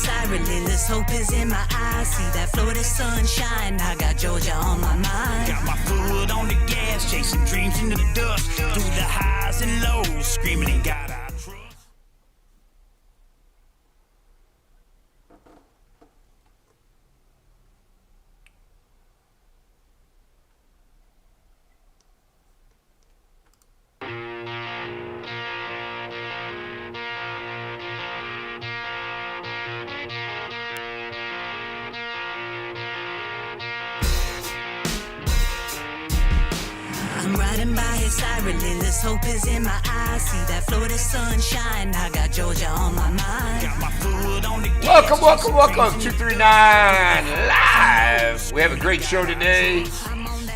side, relentless hope is in my eyes. See that Florida sunshine, I got Georgia on my mind. Got my foot on the gas, chasing dreams into the dust. Through the highs and lows, screaming in God I trust. I'm riding by his side, relentless hope is in my eyes. See that Florida sunshine, I got Georgia on my mind. Got my foot on the gas. Welcome, 239 Live. We have a great show today.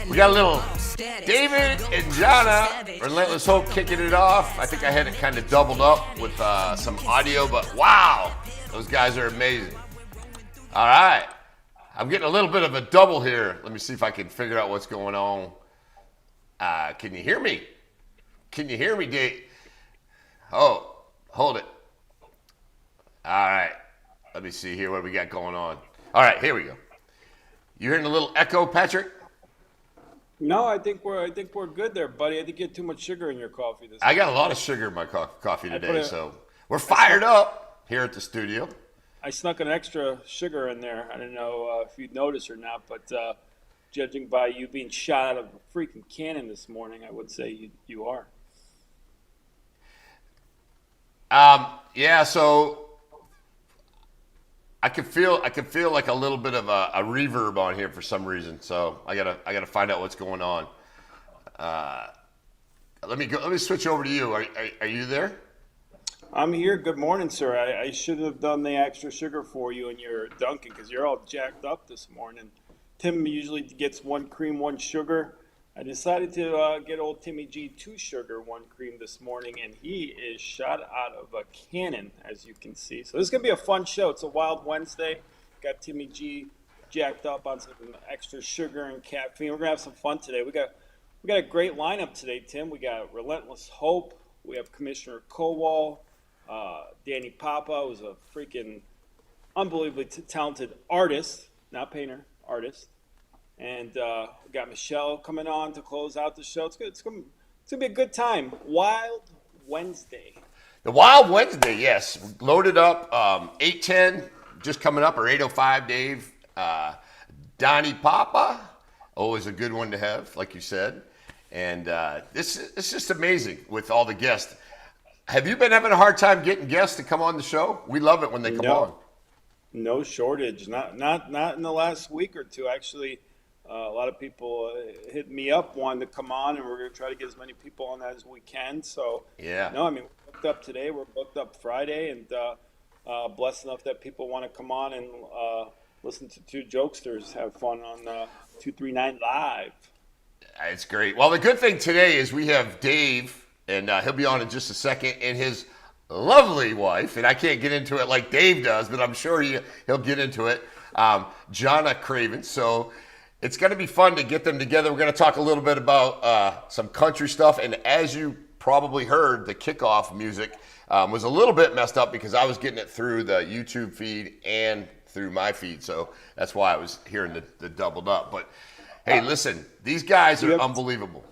We got a little David and Jahanna, Relentless Hope, kicking it off. I think I had it kind of doubled up with some audio, but wow, those guys are amazing. All right, I'm getting a little bit of a double here. Let me see if I can figure out what's going on. Can you hear me? Can you hear me, Dave? Oh, hold it. All right. Let me see here what we got going on. All right, here we go. You hearing a little echo, Patrick? No, I think we're good there, buddy. I think you had too much sugar in your coffee this I got a lot of sugar in my coffee today, so we're fired up here at the studio. I snuck an extra sugar in there. I don't know if you'd notice or not, but judging by you being shot out of a freaking cannon this morning, I would say you are. Yeah, so I could feel like a little bit of a reverb on here for some reason. So I gotta find out what's going on. Let me switch over to you. Are you there? I'm here. Good morning, sir. I should have done the extra sugar for you in your Dunkin' because you're all jacked up this morning. Tim usually gets 1 cream, 1 sugar. I decided to get old Timmy G 2 sugar, 1 cream this morning, and he is shot out of a cannon, as you can see. So this is going to be a fun show. It's a wild Wednesday. Got Timmy G jacked up on some extra sugar and caffeine. We're going to have some fun today. We got a great lineup today, Tim. We got Relentless Hope. We have Commissioner Kowal. Dani Papa, who's a freaking unbelievably talented artist, not painter, artist. And we got Michelle coming on to close out the show. It's going to be a good time. Wild Wednesday. The Wild Wednesday, yes. Loaded up, 8:10, just coming up, or 8:05, Dave. Dani Papa, always a good one to have, like you said. And it's just amazing with all the guests. Have you been having a hard time getting guests to come on the show? We love it when they come on. No shortage. Not in the last week or two. Actually, a lot of people hit me up wanting to come on, and we're going to try to get as many people on that as we can. So, yeah. No, I mean, we're booked up today. We're booked up Friday, and blessed enough that people want to come on and listen to two jokesters have fun on 239 Live. It's great. Well, the good thing today is we have Dave, and he'll be on in just a second, and his lovely wife, and I can't get into it like Dave does, but I'm sure he'll get into it, David Cravens. So it's going to be fun to get them together. We're going to talk a little bit about some country stuff, and as you probably heard, the kickoff music was a little bit messed up because I was getting it through the YouTube feed and through my feed, so that's why I was hearing the doubled up. But hey, listen, these guys are unbelievable.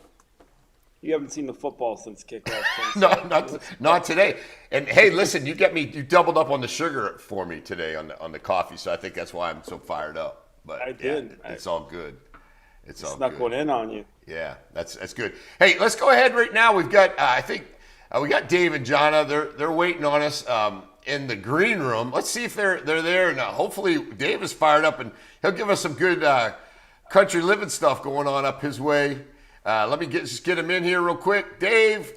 You haven't seen the football since kickoff. No, not today. And hey, listen, you doubled up on the sugar for me today on the coffee, so I think that's why I'm so fired up. But I did. Yeah, it's all good. It's all snuck good. One in on you. Yeah, that's good. Hey, let's go ahead right now. We've got we got Dave and Jahanna. They're waiting on us in the green room. Let's see if they're there. And hopefully Dave is fired up and he'll give us some good country living stuff going on up his way. Let me just get him in here real quick. Dave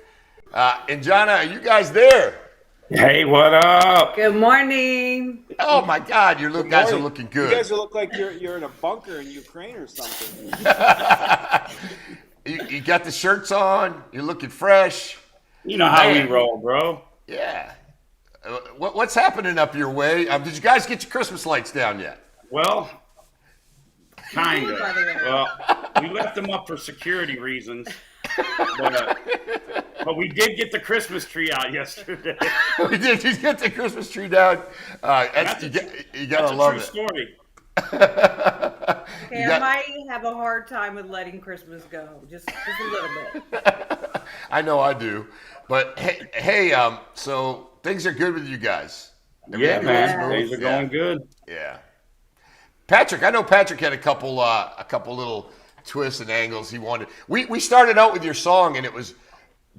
and Jahanna, are you guys there? Hey, what up? Good morning. Oh my God, guys are looking good. You guys look like you're in a bunker in Ukraine or something. you got the shirts on. You're looking fresh. You know how we roll, bro. Yeah. What's happening up your way? Did you guys get your Christmas lights down yet? Well, kind of. Well, we left them up for security reasons. But we did get the Christmas tree out yesterday. We did just get the Christmas tree down. You gotta love That's a true story. Okay, I might have a hard time with letting Christmas go, just a little bit. I know I do, but hey, so things are good with you guys. Yeah, man, smooth? things are going good. Yeah, Patrick, I know Patrick had a couple little twists and angles he wanted. We started out with your song and it was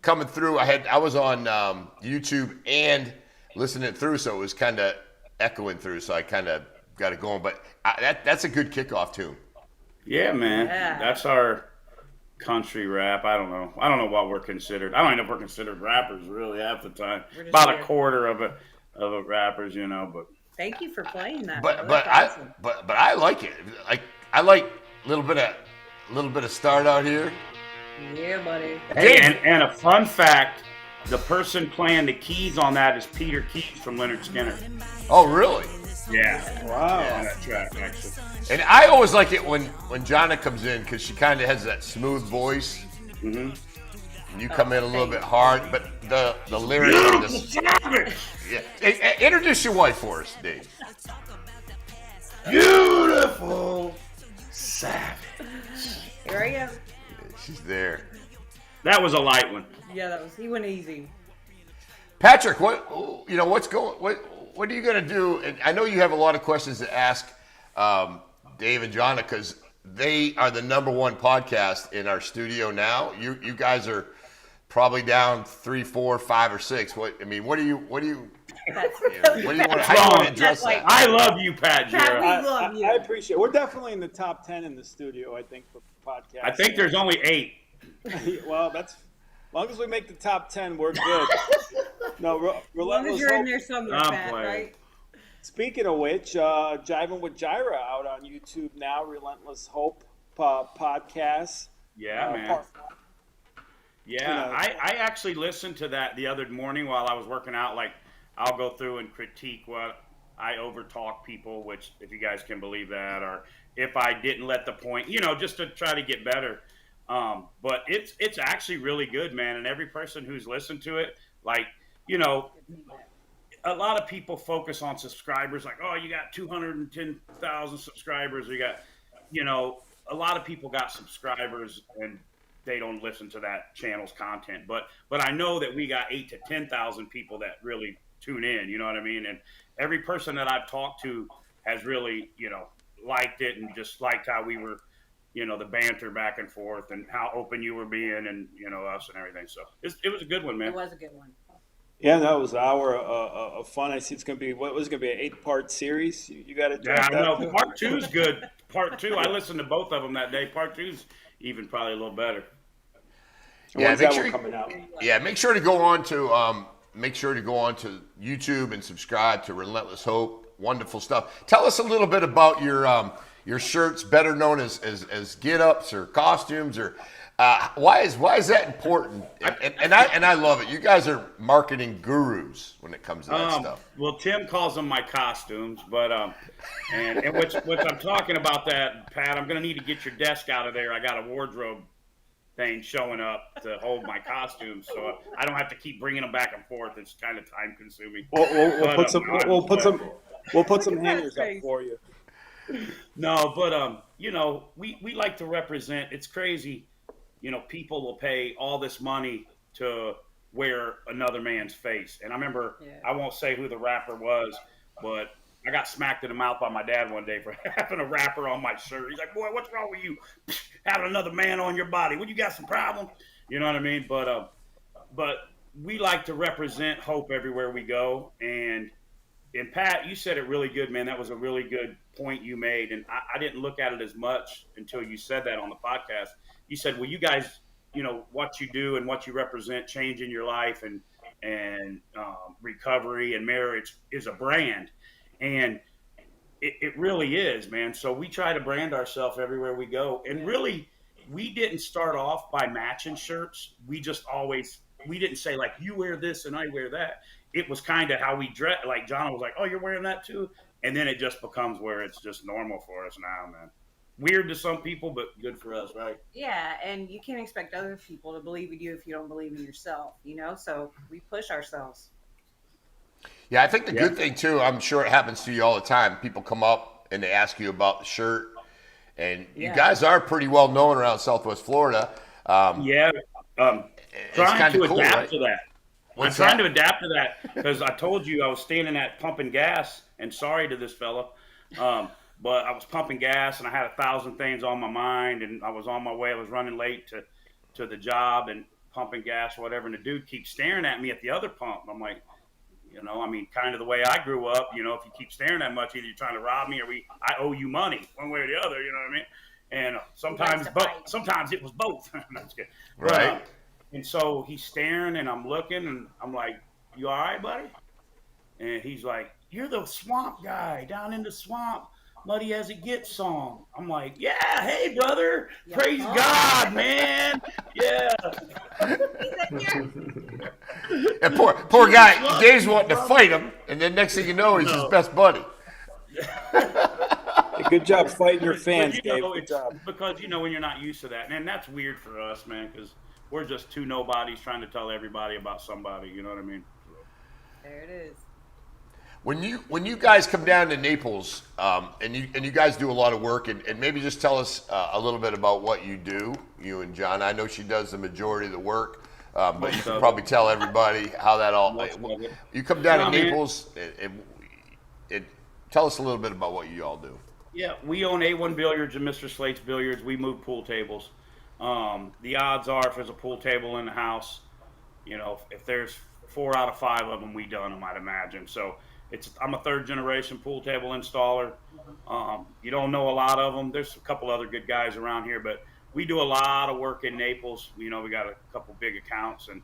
coming through. I was on YouTube and listening it through, so it was kind of echoing through. So I kind of got it going. But that's a good kickoff tune. Yeah, man, Yeah. That's our country rap. I don't know what we're considered. I don't even know if we're considered rappers really half the time. About a quarter of a rappers, But Thank you for playing that. But That's awesome. I like it. I like a little bit of start out here. Yeah, buddy. hey, and a fun fact: the person playing the keys on that is Peter Keys from Leonard Skinner. Oh, really? Yeah, Wow. on that track actually. And I always like it when Jahanna comes in because she kind of has that smooth voice. Mm-hmm. And you come in a little bit hard, but the lyrics are just, yeah. Hey, introduce your wife for us, Dave. Beautiful savage. Here I am. She's there. That was a light one. Yeah, he went easy. Patrick, what are you gonna do? And I know you have a lot of questions to ask Dave and Jahanna because they are the number 1 podcast in our studio now. You guys are probably down 3, 4, 5, or 6. What do you want to address that? I love you, Pat. Pat, we Jira. love you. I appreciate it. We're definitely in the top 10 in the studio, I think, for podcasts. I think there's only 8. Well, that's as long as we make the top 10, we're good. No, As long as Relentless you're in Hope. there somewhere, I'm Pat, playing. right? Speaking of which, Jiving with Jira out on YouTube now, Relentless Hope podcast. Yeah, man. part- Yeah, I actually listened to that the other morning while I was working out. Like, I'll go through and critique what I overtalk people, which, if you guys can believe that, or if I didn't let the point, just to try to get better. But it's actually really good, man. And every person who's listened to it, like, a lot of people focus on subscribers, like, oh, you got 210,000 subscribers, or you got, a lot of people got subscribers and they don't listen to that channel's content. But I know that we got 8,000 to 10,000 people that really tune in, you know what I mean? And every person that I've talked to has really, liked it and just liked how we were, the banter back and forth and how open you were being and, us and everything. So it was a good one, man. It was a good one. Yeah, that was an hour of fun. I see it's going to be, what was going to be an 8-part series? You got to Yeah, I know. Part 2's good. Part 2, I listened to both of them that day. Part 2's even probably a little better. Yeah, When's make that sure one coming out? Yeah, make sure to go on to YouTube and subscribe to Relentless Hope. Wonderful stuff. Tell us a little bit about your shirts, better known as get-ups or costumes, or why is that important? And I love it. You guys are marketing gurus when it comes to that stuff. Well, Tim calls them my costumes, but and which I'm talking about that, Pat. I'm gonna need to get your desk out of there. I got a wardrobe thing showing up to hold my costumes, so I don't have to keep bringing them back and forth. It's kind of time consuming. We'll put some hangers up for you. No, but we like to represent. It's crazy, people will pay all this money to wear another man's face. And I remember, I won't say who the rapper was, but I got smacked in the mouth by my dad one day for having a rapper on my shirt. He's like, "Boy, what's wrong with you? Having another man on your body? What, you got some problems?" You know what I mean? But we like to represent hope everywhere we go. And Pat, you said it really good, man. That was a really good point you made. And I didn't look at it as much until you said that on the podcast. You said, well, you guys, what you do and what you represent, changing your life and recovery and marriage is a brand. And it really is, man. So we try to brand ourselves everywhere we go. And really, we didn't start off by matching shirts. We didn't say, like, you wear this and I wear that. It was kind of how we dress. Like, John was like, "Oh, you're wearing that too?" And then it just becomes where it's just normal for us now, man. weird to some people, but good for us, right? Yeah, and you can't expect other people to believe in you if you don't believe in yourself, you know? So we push ourselves. Yeah, I think the good thing too, I'm sure it happens to you all the time. People come up and they ask you about the shirt, and you guys are pretty well known around Southwest Florida. Yeah, It's trying kind to of cool, adapt right? to that. What's I'm trying that? to adapt to that because I told you I was standing at pumping gas, and sorry to this fella, but I was pumping gas and I had 1,000 things on my mind, and I was on my way. I was running late to the job and pumping gas, or whatever. And the dude keeps staring at me at the other pump. I'm like, I mean, kind of the way I grew up. If you keep staring that much, either you're trying to rob me or I owe you money, one way or the other. You know what I mean? And sometimes it was both. That's good. Right. And so he's staring, and I'm looking, and I'm like, "You all right, buddy?" And he's like, "You're the swamp guy down in the swamp, muddy as it gets song." I'm like, "Yeah, hey, brother, praise God, man, yeah." And poor guy, Dave's wanting to fight him, and then next thing you know, he's his best buddy. Hey, good job fighting your fans, But, Dave. Good it's job. because when you're not used to that, and that's weird for us, man, because we're just two nobodies trying to tell everybody about somebody. You know what I mean? There it is. When you guys come down to Naples, and you guys do a lot of work, and maybe just tell us a little bit about what you do, you and John. I know she does the majority of the work, but you can probably tell everybody how that all. You come down to Naples, and tell us a little bit about what you all do. Yeah, we own A1 Billiards and Mr. Slate's Billiards. We move pool tables. The odds are, if there's a pool table in the house, if there's 4 out of 5 of them, we done them, I'd imagine. So I'm a 3rd generation pool table installer. You don't know a lot of them. There's a couple other good guys around here, but we do a lot of work in Naples. We got a couple big accounts, and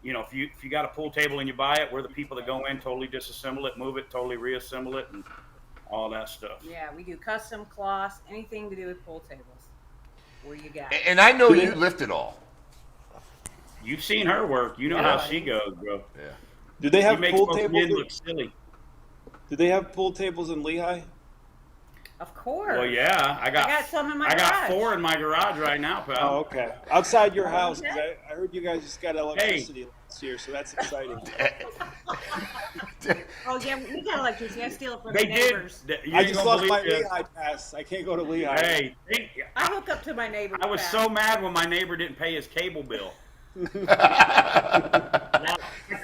if you got a pool table and you buy it, we're the people that go in, totally disassemble it, move it, totally reassemble it, and all that stuff. Yeah, we do custom cloths, anything to do with pool tables. Where you got? And I know you lift it all. You've seen her work. You know how she goes, bro. Yeah. Do they have She makes pool most men tables? look silly. Do they have pool tables in Lehigh? Of course. Well, yeah, I got some in my I got garage. 4 in my garage right now, pal. Oh, okay. Outside your house, 'cause I heard you guys just got electricity last year, so that's exciting. Oh yeah, we got electricity. I steal it from They the did. neighbors. You I ain't just gonna lost my believe this. Lehigh pass. I can't go to Lehigh. Hey, I hook up to my neighbor. I was so mad when my neighbor didn't pay his cable bill. I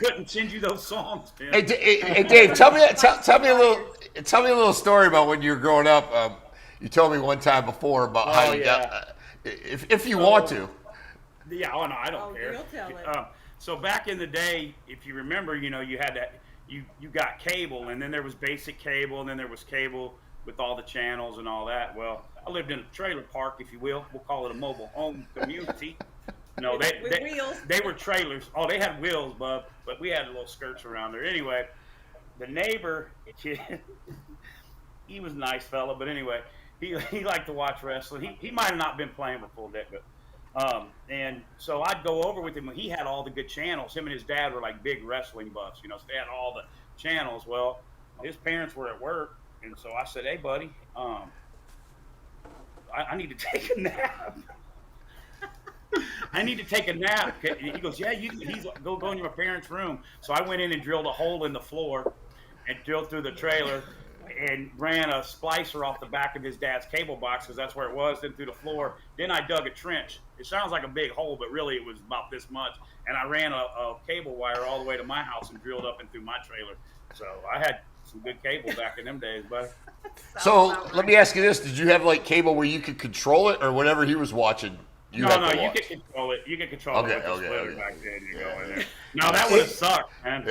couldn't send you those songs, man. Hey, Dave, tell me a little story about when you were growing up. You told me one time before about how you got, if you want to. Yeah, oh no, I don't care. You'll tell it. So back in the day, if you remember, you had that, you got cable, and then there was basic cable, and then there was cable with all the channels and all that. Well, I lived in a trailer park, if you will. We'll call it a mobile home community. No, With wheels. they were trailers. Oh, they had wheels, bub, but we had little skirts around there. Anyway, the neighbor, he was a nice fella, but anyway, he liked to watch wrestling. He might have not been playing for full deck, but and so I'd go over with him. He had all the good channels. Him and his dad were like big wrestling buffs, so they had all the channels. Well, his parents were at work, and so I said, "Hey, buddy, I need to take a nap." I need to take a nap. He goes, yeah, he's go in your parents' room. So I went in and drilled a hole in the floor and drilled through the trailer and ran a splicer off the back of his dad's cable box, because that's where it was, then through the floor. Then I dug a trench. It sounds like a big hole, but really it was about this much. And I ran a cable wire all the way to my house and drilled up and through my trailer. So I had some good cable back in them days, buddy. So let me ask you this: did you have like cable where you could control it, or whatever he was watching? No, you can control it. You can control it with the splitter back then. You go in there. No, that would have sucked, man.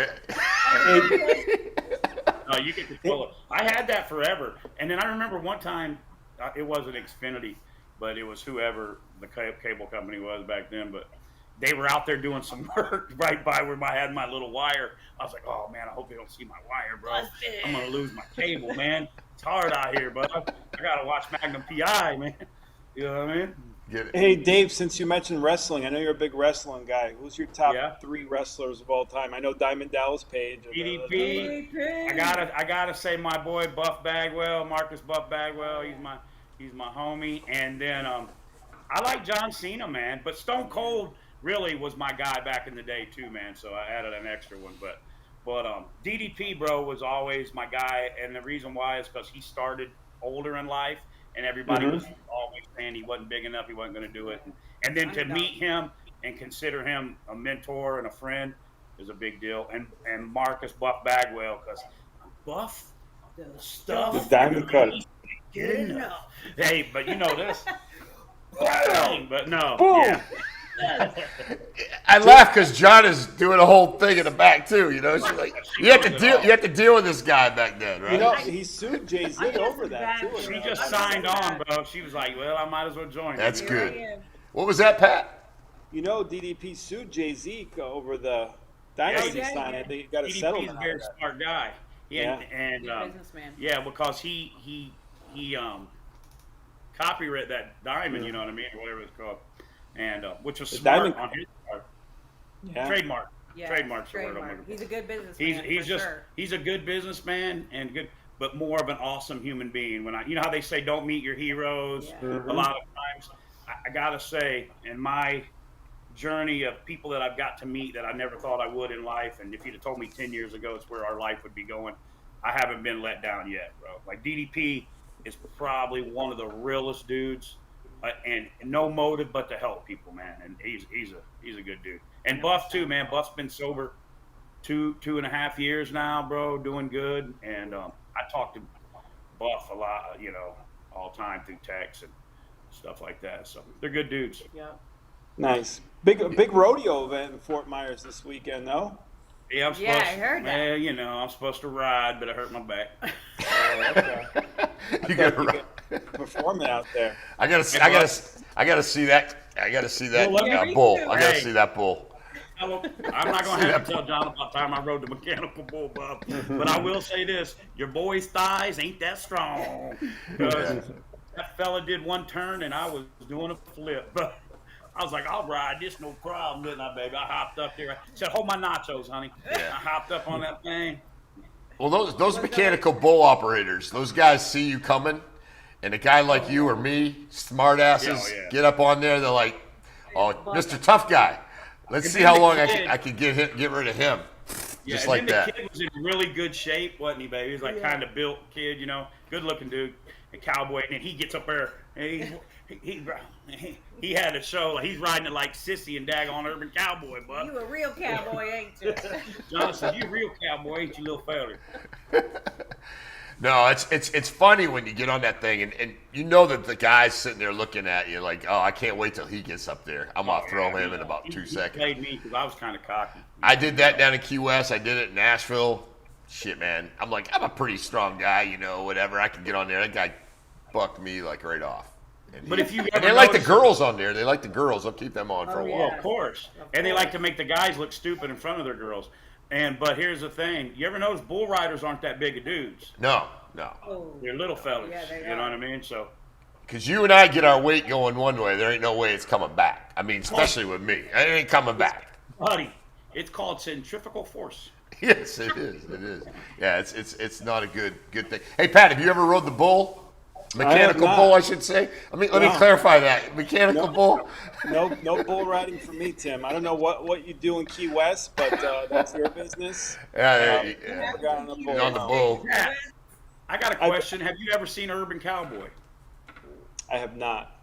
No, you can control it. I had that forever. And then I remember one time, it wasn't Xfinity, but it was whoever the cable company was back then. But they were out there doing some work right by where I had my little wire. I was like, oh, man, I hope they don't see my wire, bro. I'm going to lose my cable, man. It's hard out here, but I got to watch Magnum P.I., man. You know what I mean? Hey, Dave, since you mentioned wrestling, I know you're a big wrestling guy. Who's your top 3 wrestlers of all time? I know Diamond Dallas Page. DDP. I gotta say my boy Buff Bagwell, Marcus Buff Bagwell. He's my homie. And then I like John Cena, man. But Stone Cold really was my guy back in the day too, man. So I added an extra one. But DDP, bro, was always my guy. And the reason why is because he started older in life, and everybody was always saying he wasn't big enough, he wasn't going to do it. And then to meet him and consider him a mentor and a friend is a big deal. And Marcus Buff Bagwell, because Buff does stuff. The diamond cutter. Good enough. Hey, but you know this. But no. Boom. Yeah. I laugh because John is doing a whole thing in the back too. You know, she's like, you have to deal with this guy back then, right? You know, he sued Jay-Z over that too. She just signed on, bro. She was like, well, I might as well join. That's good. What was that, Pat? You know, DDP sued Jay-Z over the Dynasty sign. They got a DDP settlement. is a very smart guy. Yeah. And businessman. yeah, because he copyright that diamond, you know what I mean, or whatever it's called, and which was smart diamond on his part. Yeah. Trademark. Yeah, Trademark's the word I'm looking for. He's a good businessman. He's a good businessman and good, but more of an awesome human being. When you know how they say don't meet your heroes. Yeah. A lot of times, I gotta say, in my journey of people that I've got to meet that I never thought I would in life, and if you'd have told me 10 years ago it's where our life would be going, I haven't been let down yet, bro. Like DDP is probably one of the realest dudes, and no motive but to help people, man. And he's a good dude. And Buff too, man. Buff's been sober 2.5 years now, bro, doing good. And I talk to Buff a lot, you know, all the time through text and stuff like that. So they're good dudes. Yeah. Nice. Big rodeo event in Fort Myers this weekend, though. Yeah, I heard that. Well, you know, I'm supposed to ride, but I hurt my back. Okay. You gotta Performing out there. I gotta see that. I gotta see that Well, bull. too. I gotta Hey. see that bull. I'm not going to have to tell John about the time I rode the mechanical bull, Bob. But I will say this: your boy's thighs ain't that strong. 'Cause that fella did one turn and I was doing a flip. But I was like, I'll ride this, no problem, didn't I, baby? I hopped up there. I said, hold my nachos, honey. I hopped up on that thing. Well, those mechanical bull operators, those guys see you coming, and a guy like you or me, smart asses, get up on there. They're like, "Oh, Mr. Tough Guy, let's see how long I can get rid of him." Yeah, Just and like then that. the kid was in really good shape, wasn't he, baby? He was like kind of built kid, you know, good looking dude, a cowboy. And then he gets up there and he had a show. Like, he's riding it like Sissy and daggone Urban Cowboy, bud. You a real cowboy, ain't you? John said, "You a real cowboy, ain't you, little fella?" No, it's funny when you get on that thing and you know that the guy's sitting there looking at you like, oh, I can't wait till he gets up there. I'm gonna throw him in about 2 He seconds. played me because I was kind of cocky. I did that down in Key West. I did it in Nashville. Shit, man. I'm like, I'm a pretty strong guy, you know, whatever. I can get on there. That guy bucked me like right off. And But if you and ever they like the notice- girls on there. They like the girls. I'll keep them on for a while. Well, of course. And they like to make the guys look stupid in front of their girls. But here's the thing: you ever notice bull riders aren't that big of dudes? No. Oh. They're little fellas. Yeah, they you know are. what I mean? So. Because you and I get our weight going one way, there ain't no way it's coming back. I mean, especially with me. It ain't coming back. Buddy, it's called centrifugal force. Yes, it is. It is. Yeah, it's not a good thing. Hey, Pat, have you ever rode the bull? Mechanical not. bull, I should say. Let me clarify that. Mechanical bull. No bull riding for me, Tim. I don't know what you do in Key West, but that's your business. Yeah. Never got on a bull. On the bull. Yeah. I got a question. Have you ever seen Urban Cowboy? I have not.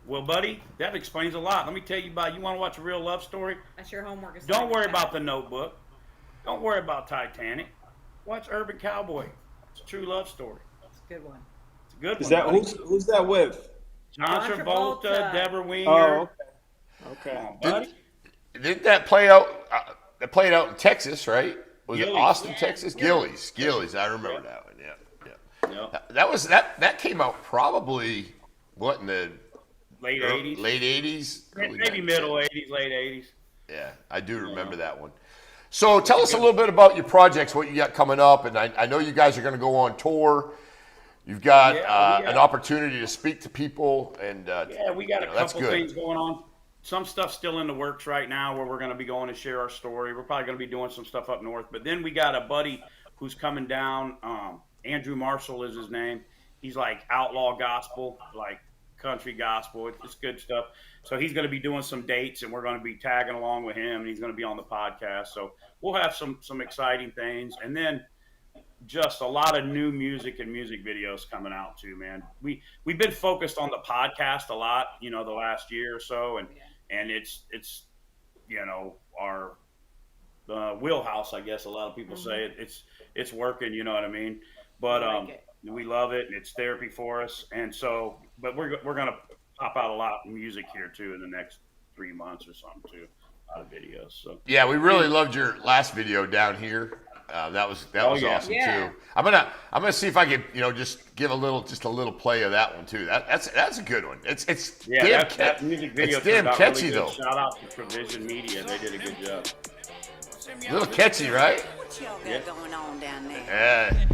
Well, buddy, that explains a lot. Let me tell you about. You want to watch a real love story? That's your homework. Is Don't worry about The Notebook. Don't worry about Titanic. Watch Urban Cowboy. It's a true love story. It's a good one. It's a good Is one. that buddy. who's that with? John John Travolta, Travolta. Deborah Winger. Oh, okay. Come on, buddy. Didn't that play out? That played out in Texas, right? Was it Gillies. Austin, Yeah, Texas? Gillies. Gillies. I remember that one. Yeah. Yep. That came out probably what in the Late 80s. late 80s, Maybe middle 80s, late 80s. Yeah, I do remember that one. So tell us a little bit about your projects, what you got coming up, and I know you guys are going to go on tour. You've got an opportunity to speak to people, and Yeah, we got a that's couple good. things going on. Some stuff's still in the works right now where we're going to be going to share our story. We're probably going to be doing some stuff up north. But then we got a buddy who's coming down. Andrew Marshall is his name. he's like outlaw gospel, like country gospel. It's good stuff. So he's going to be doing some dates, and we're going to be tagging along with him, and he's going to be on the podcast. So we'll have some exciting things, and then just a lot of new music and music videos coming out too, man. We've been focused on the podcast a lot, the last year or so, and it's our wheelhouse, I guess a lot of people say. It's working, you know what I mean? But we love it, and it's therapy for us. And so, but we're gonna pop out a lot of music here too in the next 3 months or something too, a lot of videos. So yeah, we really loved your last video down here. That was awesome too. I'm gonna see if I can just give a little play of that one too. That's a good one. It's that music video. It's damn catchy really though. Shout out to Provision Media. They did a good job. A little catchy, right? What y'all got going on down there? Yeah.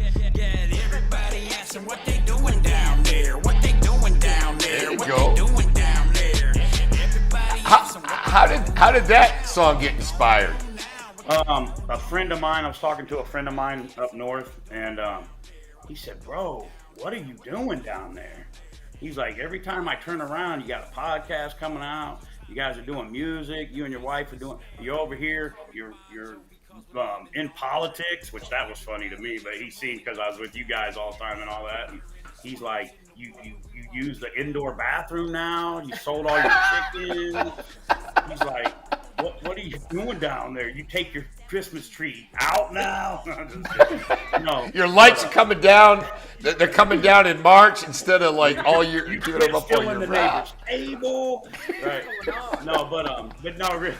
Everybody asking what they doing down there. What they doing down there. There you What go. they doing down there. Everybody asking what How did that song get inspired? A friend of mine, I was talking to a friend of mine up north, and he said, "Bro, what are you doing down there?" He's like, "Every time I turn around, you got a podcast coming out. You guys are doing music. You and your wife are doing. You're over here. You're in politics," which that was funny to me. But he's seen because I was with you guys all the time and all that. And he's like, "You use the indoor bathroom now. You sold all your chickens." He's like, What are you doing down there? You take your Christmas tree out now? No. Your lights are coming down. They're coming down in March instead of like all year. You're doing them up on your the roof. neighbor's table. Right. No, but no, really.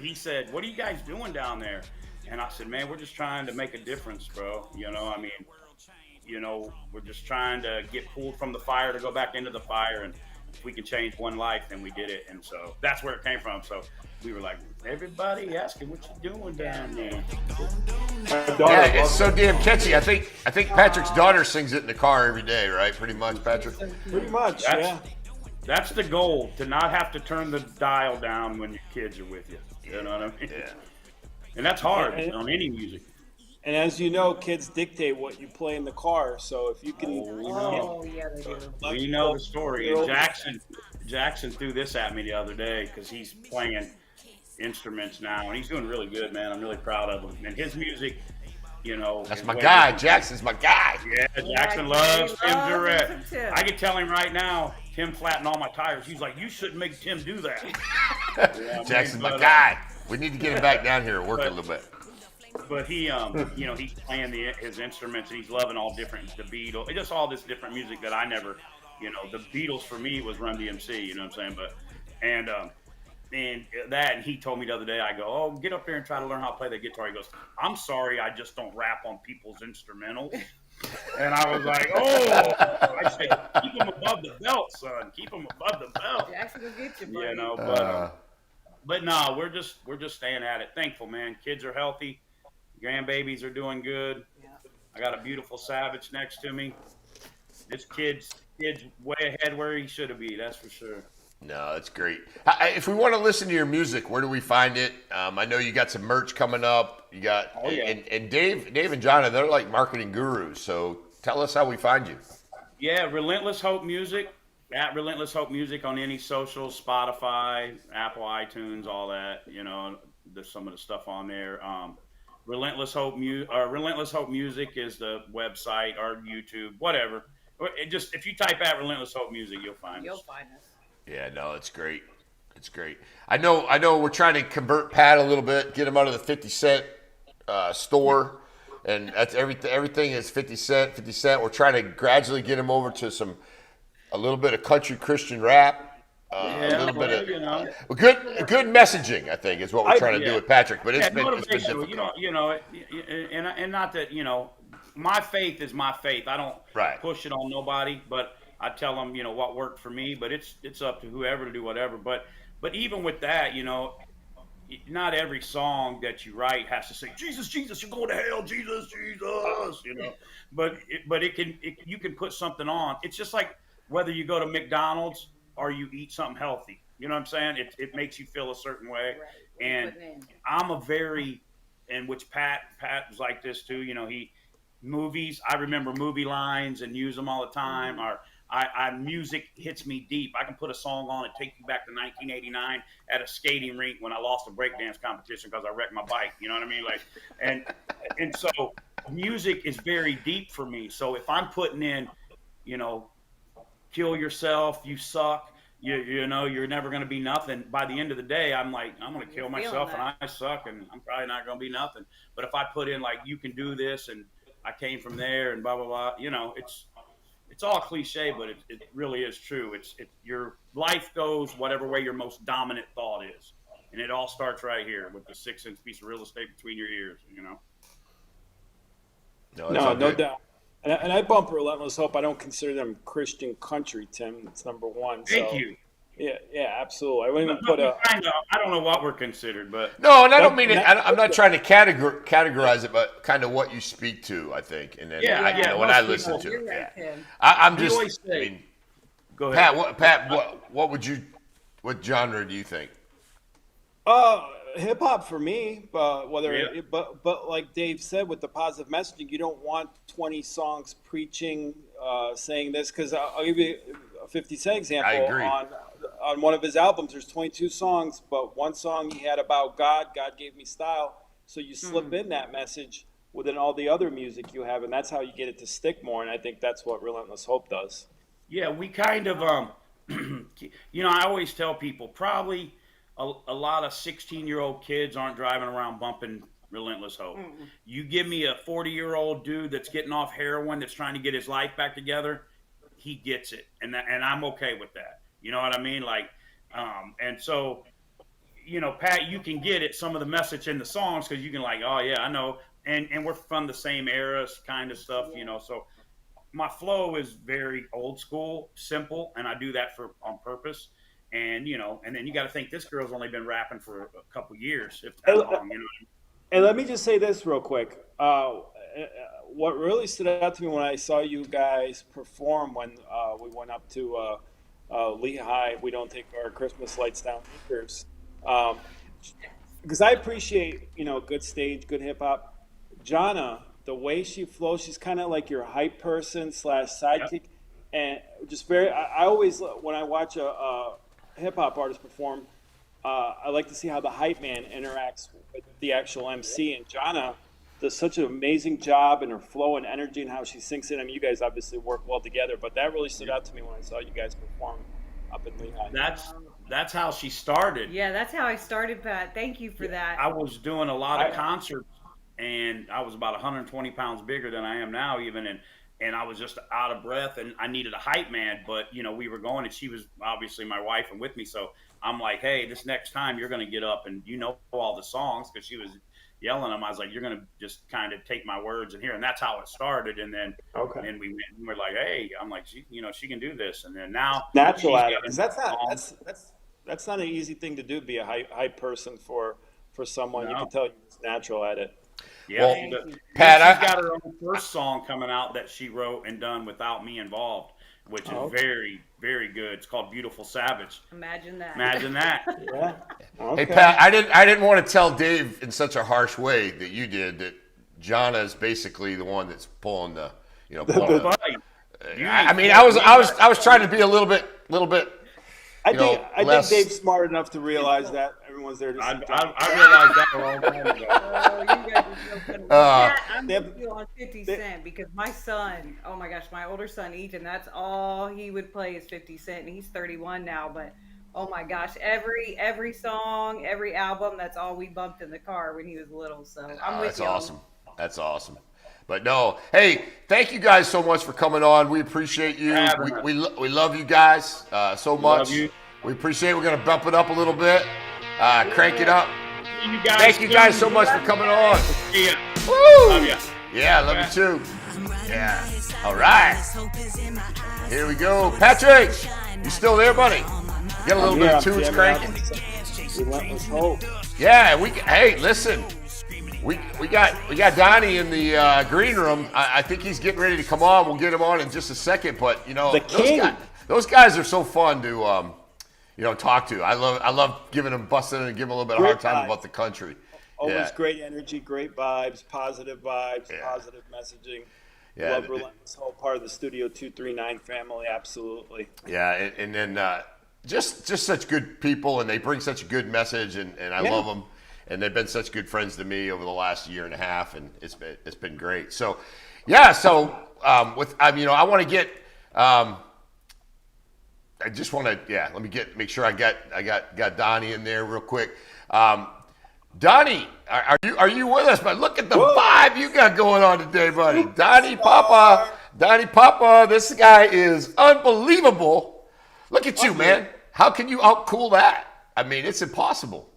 He said, "What are you guys doing down there?" And I said, "Man, we're just trying to make a difference, bro. We're just trying to get pulled from the fire to go back into the fire, and if we can change one life, then we did it." And so that's where it came from. So we were like, everybody asking what you doing down there. Yeah, it's so damn catchy. I think Patrick's daughter sings it in the car every day, right? Pretty much, Patrick. Pretty much, yeah. That's the goal, to not have to turn the dial down when your kids are with you. You know what I mean? Yeah. And that's hard on any music. And as you know, kids dictate what you play in the car. So if you can, Yeah, they do. We know the story. And Jackson threw this at me the other day because he's playing instruments now, and he's doing really good, man. I'm really proud of him. And his music, That's my guy. Jackson's my guy. Yeah, Jackson loves Tim Guerrette. I can tell him right now, Tim flattened all my tires. He's like, "You shouldn't make Tim do that." Jackson's my guy. We need to get him back down here and work a little bit. But he, he's playing his instruments, and he's loving all different, the Beatles, just all this different music that I never, the Beatles for me was Run DMC, you know what I'm saying? But, and he told me the other day, I go, "Oh, get up there and try to learn how to play the guitar." He goes, "I'm sorry, I just don't rap on people's instrumentals." And I was like, "Oh," I said, "Keep them above the belt, son. Keep them above the belt." Jackson will get you, buddy. But no, we're just staying at it. Thankful, man. Kids are healthy. Grandbabies are doing good. Yeah. I got a beautiful Savage next to me. This kid's way ahead where he should be. That's for sure. No, that's great. If we want to listen to your music, where do we find it? I know you got some merch coming up. You got and Dave and Jahanna, they're like marketing gurus. So tell us how we find you. Yeah, Relentless Hope Music. At Relentless Hope Music on any socials, Spotify, Apple, iTunes, all that. There's some of the stuff on there. Relentless Hope Music is the website, or YouTube, whatever. If you type out Relentless Hope Music, you'll find us. Yeah, no, it's great. It's great. I know. We're trying to convert Pat a little bit, get him out of the 50 cent store, and that's everything is 50 cent. 50 cent. We're trying to gradually get him over to a little bit of country Christian rap. A little bit of good messaging, I think, is what we're trying to do with Patrick. But it's been difficult. And not that my faith is my faith. I don't push it on nobody, but I tell them what worked for me. But it's up to whoever to do whatever. But even with that, not every song that you write has to say Jesus, Jesus, you're going to hell, Jesus, Jesus. But you can put something on. It's just like whether you go to McDonald's or you eat something healthy. You know what I'm saying? It makes you feel a certain way. Right. And I'm which Pat was like this too. movies. I remember movie lines and use them all the time. Or music hits me deep. I can put a song on and take you back to 1989 at a skating rink when I lost a breakdance competition because I wrecked my bike. You know what I mean? Like, and so music is very deep for me. So if I'm putting in, kill yourself, you suck. You know, you're never going to be nothing. By the end of the day, I'm like, I'm going to kill myself and I suck and I'm probably not going to be nothing. But if I put in like, you can do this and I came from there and blah, blah, blah, it's all cliche, but it really is true. It's your life goes whatever way your most dominant thought is. And it all starts right here with the 6-inch piece of real estate between your ears, No doubt. And I bump Relentless Hope. I don't consider them Christian country, Tim. That's number one. Thank you. Yeah, absolutely. I wouldn't even put I don't know what we're considered, but no, and I don't mean it. I'm not trying to categorize it, but kind of what you speak to, I think. And then when I listen to it, Right, I'm just. Say, I mean, go ahead, Pat. What genre do you think? Hip hop for me, but but like Dave said, with the positive messaging, you don't want 20 songs preaching, saying this, because I'll give you a 50 Cent example. I agree. On one of his albums, there's 22 songs, but one song he had about God gave me style. So you slip in that message within all the other music you have, and that's how you get it to stick more. And I think that's what Relentless Hope does. Yeah, we kind of, I always tell people probably a lot of 16-year-old kids aren't driving around bumping Relentless Hope. You give me a 40-year-old dude that's getting off heroin that's trying to get his life back together, he gets it, and I'm okay with that. You know what I mean? Like, and so, Pat, you can get it, some of the message in the songs, because you can like, oh yeah, I know, and we're from the same eras, kind of stuff, So my flow is very old school, simple, and I do that on purpose. And and then you got to think this girl's only been rapping for a couple years, if that long. And let me just say this real quick. What really stood out to me when I saw you guys perform when we went up to Lehigh, we don't take our Christmas lights down either. Because I appreciate good stage, good hip hop. Jahanna, the way she flows, she's kind of like your hype person / sidekick, and just very. I always, when I watch a hip hop artist perform, I like to see how the hype man interacts with the actual MC. And Jahanna does such an amazing job in her flow and energy and how she sinks in. I mean, you guys obviously work well together, but that really stood out to me when I saw you guys perform up in Lehigh. That's how she started. Yeah, that's how I started, Pat. Thank you for that. I was doing a lot of concerts, and I was about 120 pounds bigger than I am now, even, and I was just out of breath, and I needed a hype man, but, we were going, and she was obviously my wife and with me, so I'm like, hey, this next time you're going to get up and all the songs, because she was yelling them. I was like, you're going to just kind of take my words in here, and that's how it started, and then and we went, and we're like, hey, I'm like, she can do this, and then now natural at it, because that's not an easy thing to do, be a hype person for someone. You can tell you're natural at it. Yeah, well, Pat, she's got her own first song coming out that she wrote and done without me involved, which is very, very good. It's called "Beautiful Savage." Imagine that. Yeah. Okay. Hey Pat, I didn't want to tell Dave in such a harsh way that you did that. Jahanna is basically the one that's pulling the, I mean, I was trying to be a little bit. I think Dave's smart enough to realize that everyone's there to see. I realized that a long time ago. Oh, you guys are so funny. I'm with you on 50 Cent because my son, oh my gosh, my older son Ethan, that's all he would play is 50 Cent, and he's 31 now. But oh my gosh, every song, every album, that's all we bumped in the car when he was little. So I'm with you. That's awesome. But no, hey, thank you guys so much for coming on. We appreciate you. We love you guys so much. Love you. We appreciate it. We're going to bump it up a little bit, crank it up. Thank you guys so much for coming on. Yeah. Woo! Love you. Yeah, love you too. Yeah. All right. Here we go. Patrick, you still there, buddy? You got a little bit of tunes cranking. Relentless Hope. Yeah, hey, listen. We got Dani in the green room. I think he's getting ready to come on. We'll get him on in just a second. But those guys are so fun to talk to. I love giving them busting and giving them a little bit of hard time about the country. Always great energy, great vibes, positive messaging. Yeah. Love Relentless, whole part of the Studio 239 family, absolutely. Yeah, and then just such good people, and they bring such a good message, and I love them, and they've been such good friends to me over the last year and a half, and it's been great. So, yeah, I want to get. I just want to, let me make sure I got Dani in there real quick. Dani, are you with us? But look at the vibe you got going on today, buddy. Dani Papa, this guy is unbelievable. Look at you, man. How can you outcool that? I mean, it's impossible.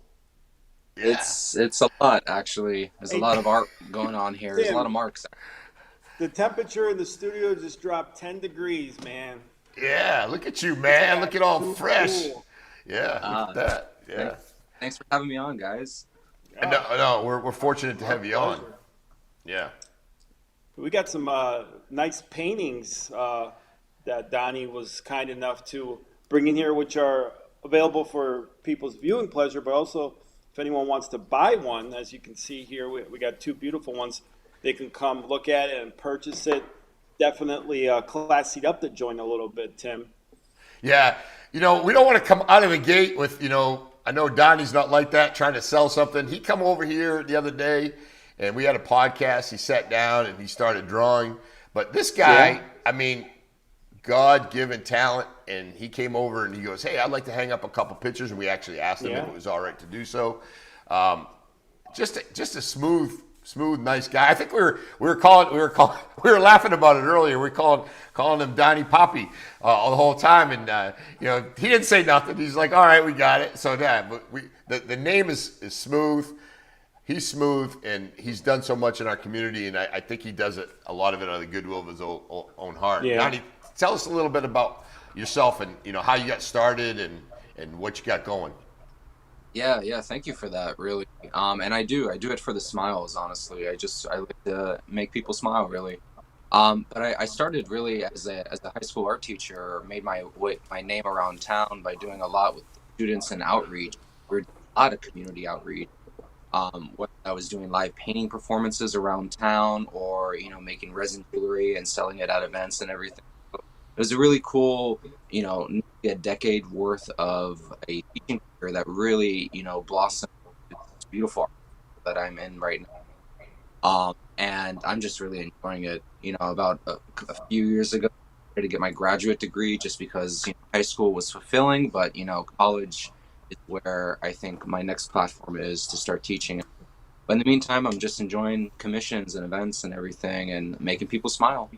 Yeah. It's a lot, actually. There's a lot of art going on here. There's a lot of marks. The temperature in the studio just dropped 10 degrees, man. Yeah, look at you, man. Look at all fresh. Cool. Yeah, look at that. Yeah. Thanks for having me on, guys. No, we're fortunate to have you on. Yeah. We got some nice paintings that Dani was kind enough to bring in here, which are available for people's viewing pleasure, but also if anyone wants to buy one, as you can see here, we got two beautiful ones. They can come look at it and purchase it. Definitely classied up the joint a little bit, Tim. Yeah. We don't want to come out of the gate with, I know Donnie's not like that, trying to sell something. He come over here the other day, and we had a podcast. He sat down, and he started drawing. But this guy, I mean, God-given talent, and he came over, and he goes, hey, I'd like to hang up a couple pictures, and we actually asked him if it was all right to do so. Just a smooth, nice guy. I think we were laughing about it earlier. We were calling him Dani Papa the whole time, and he didn't say nothing. He's like, all right, we got it. So but the name is smooth. He's smooth, and he's done so much in our community, and I think he does a lot of it out of the goodwill of his own heart. Yeah. Dani, tell us a little bit about yourself and how you got started and what you got going. Yeah. Thank you for that, really. And I do it for the smiles, honestly. I like to make people smile, really. But I started really as a high school art teacher, made my name around town by doing a lot with students and outreach. We did a lot of community outreach. Whether I was doing live painting performances around town or, making resin jewelry and selling it at events and everything. So it was a really cool, a decade worth of a teaching career that really, blossomed this beautiful art that I'm in right now. And I'm just really enjoying it. About a few years ago, I tried to get my graduate degree just because high school was fulfilling, but college is where I think my next platform is to start teaching. But in the meantime, I'm just enjoying commissions and events and everything and making people smile.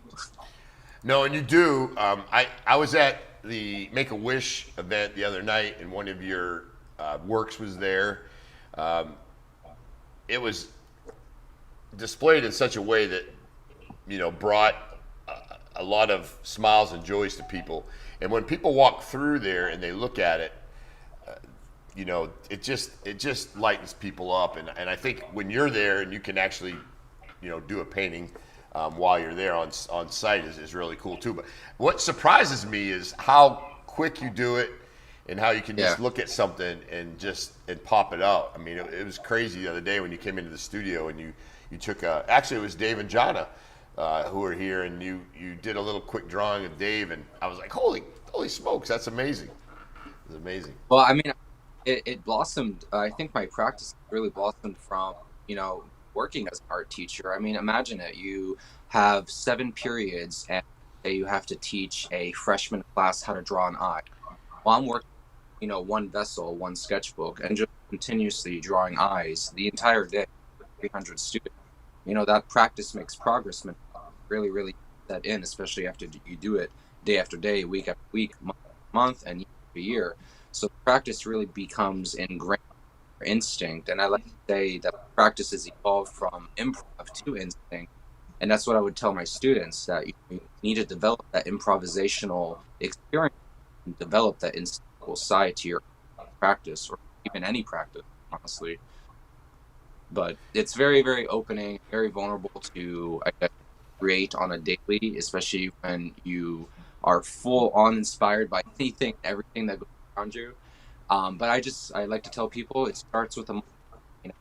No, and you do. I was at the Make-A-Wish event the other night, and one of your works was there. It was displayed in such a way that brought a lot of smiles and joys to people. And when people walk through there and they look at it, it just lightens people up. And I think when you're there and you can actually do a painting while you're there on site is really cool too. But what surprises me is how quick you do it and how you can just look at something and pop it out. I mean, it was crazy the other day when you came into the studio and you took actually it was Dave and Jahanna who were here, and you did a little quick drawing of Dave, and I was like, holy smokes, that's amazing. It was amazing. Well, I mean, it blossomed. I think my practice really blossomed from, working as an art teacher. I mean, imagine it. You have 7 periods and you have to teach a freshman class how to draw an eye. Well, I'm working, one vessel, one sketchbook, and just continuously drawing eyes the entire day, 300 students. That practice makes progress really, really set in, especially after you do it day after day, week after week, month after month, and year after year. So practice really becomes ingrained instinct. And I like to say that practice has evolved from improv to instinct. And that's what I would tell my students, that you need to develop that improvisational experience and develop that instinctual side to your practice, or even any practice, honestly. But it's very, very opening, very vulnerable to, I guess, create on a daily, especially when you are full on inspired by everything that goes around you. But I like to tell people it starts with a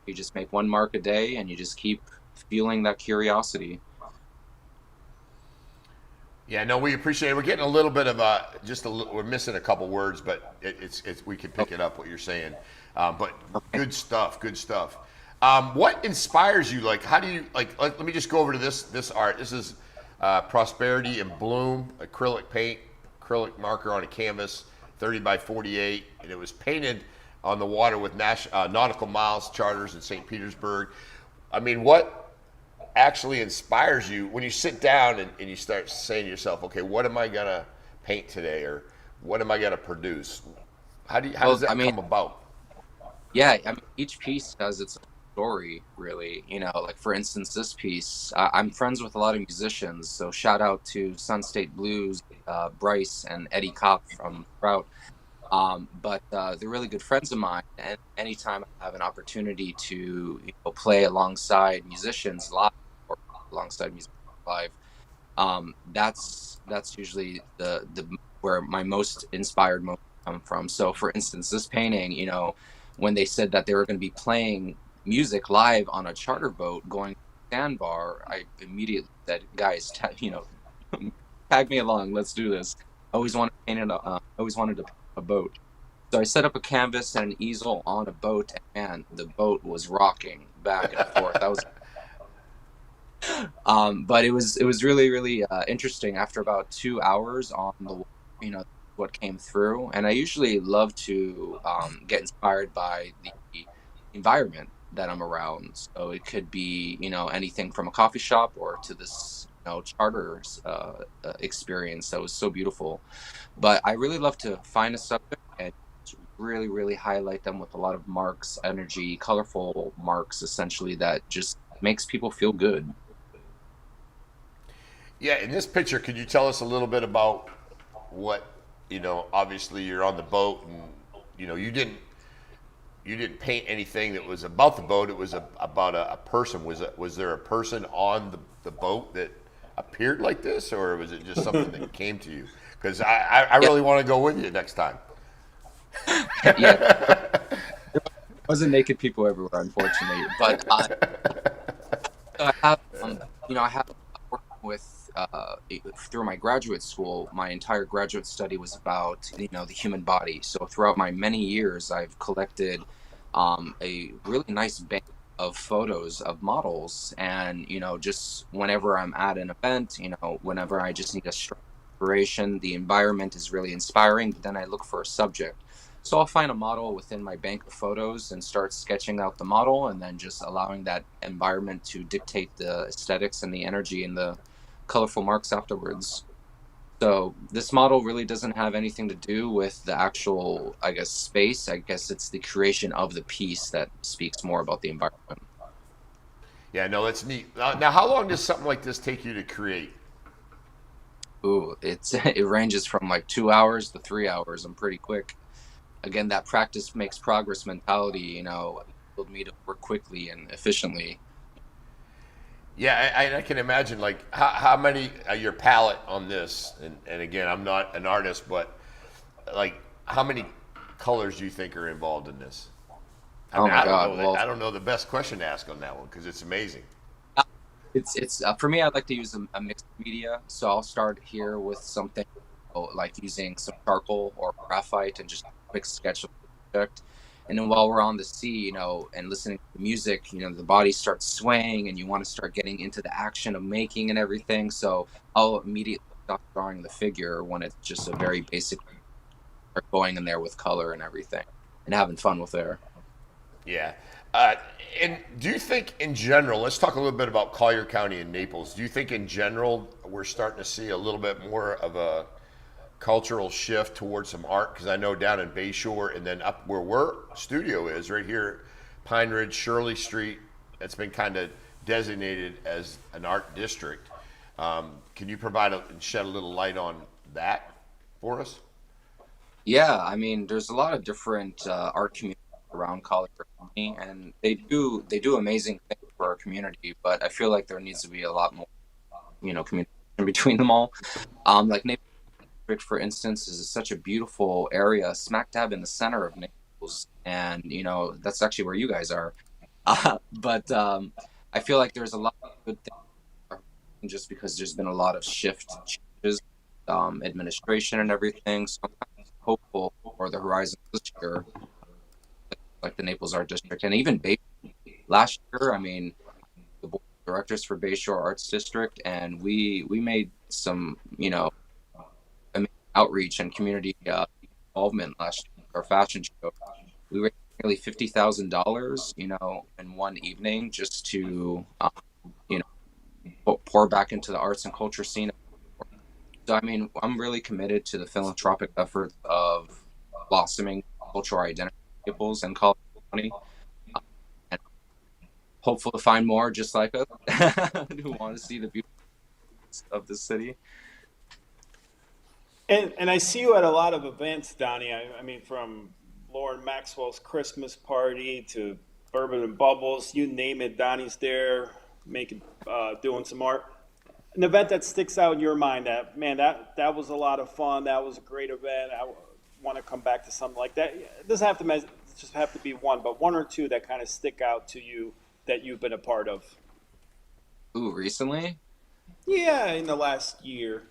You just make one mark a day, and you just keep fueling that curiosity. Yeah, no, we appreciate it. We're getting a little bit of we're missing a couple words, but it's we can pick it up what you're saying. But good stuff, good stuff. What inspires you? Like, how do you let me just go over to this art. This is Prosperity in Bloom, acrylic paint, acrylic marker on a canvas, 30 by 48, and it was painted on the water with nautical miles charters in St. Petersburg. I mean, what actually inspires you when you sit down and you start saying to yourself, okay, what am I gonna paint today, or what am I gonna produce? How does that come about? Yeah, I mean, each piece has its own story, really. Like for instance, this piece, I'm friends with a lot of musicians, so shout out to Sun State Blues, Bryce and Eddie Kopp from Sprout. But they're really good friends of mine, and anytime I have an opportunity to play alongside musicians live or alongside musicians live, that's usually the where my most inspired moments come from. So for instance, this painting, when they said that they were going to be playing music live on a charter boat going to a sandbar, I immediately said, guys, tag me along, let's do this. I always wanted to paint a boat. So I set up a canvas and an easel on a boat, and man, the boat was rocking back and forth. That was but it was really, really interesting. After about 2 hours on the what came through. And I usually love to get inspired by the environment that I'm around. So it could be anything from a coffee shop or to this charter experience that was so beautiful. But I really love to find a subject and really, really highlight them with a lot of marks, energy, colorful marks, essentially, that just makes people feel good. Yeah, in this picture, could you tell us a little bit about what, obviously you're on the boat, and you didn't paint anything that was about the boat. It was about a person. Was there a person on the boat that appeared like this, or was it just something that came to you? Because I really want to go with you next time. Yeah, there wasn't naked people everywhere, unfortunately. But I have, I have worked with through my graduate school. My entire graduate study was about the human body. So throughout my many years, I've collected a really nice bank of photos of models, and just whenever I'm at an event, whenever I just need a inspiration, the environment is really inspiring, but then I look for a subject. So I'll find a model within my bank of photos and start sketching out the model, and then just allowing that environment to dictate the aesthetics and the energy and the colorful marks afterwards. So this model really doesn't have anything to do with the actual, I guess, space. I guess it's the creation of the piece that speaks more about the environment. Yeah, no, that's neat. Now, how long does something like this take you to create? Ooh, it ranges from like 2 hours to 3 hours. I'm pretty quick. Again, that practice makes progress mentality, enabled me to work quickly and efficiently. Yeah, I can imagine, like, how many, your palette on this, and again, I'm not an artist, but, like, how many colors do you think are involved in this? I don't know the best question to ask on that one, because it's amazing. It's for me, I like to use a mixed media. So I'll start here with something like using some charcoal or graphite and just a quick sketch of the object. And then while we're on the sea, and listening to the music, the body starts swaying, and you want to start getting into the action of making and everything. So I'll immediately stop drawing the figure when it's just a very basic, start going in there with color and everything, and having fun with there. Yeah. And do you think in general, let's talk a little bit about Collier County and Naples. Do you think in general we're starting to see a little bit more of a cultural shift towards some art? Because I know down in Bayshore and then up where our studio is, right here, Pine Ridge, Shirley Street, it's been kind of designated as an art district. Can you provide and shed a little light on that for us? Yeah, I mean, there's a lot of different art communities around Collier County, and they do amazing things for our community. But I feel like there needs to be a lot more, communication between them all. Like Naples, for instance, is such a beautiful area, smack dab in the center of Naples, and that's actually where you guys are. But I feel like there's a lot of good things just because there's been a lot of shift changes, administration and everything. So I'm kind of hopeful for the horizons this year, like the Naples Art District and even Bay. Last year, I mean, the board of directors for Bayshore Arts District, and we made some, outreach and community involvement last year. Our fashion show, we raised nearly $50,000, in one evening just to, you pour back into the arts and culture scene. So, I mean, I'm really committed to the philanthropic efforts of blossoming cultural identity peoples in Collier County, and hopeful to find more just like us who want to see the beauty of the city. And I see you at a lot of events, Donnie. I mean, from Lauren Maxwell's Christmas party to Bourbon and Bubbles, you name it, Donnie's there making, doing some art. An event that sticks out in your mind that, man, that was a lot of fun. That was a great event. I want to come back to something like that. It doesn't have to just have to be one, but one or two that kind of stick out to you that you've been a part of. Ooh, recently? Yeah, in the last year.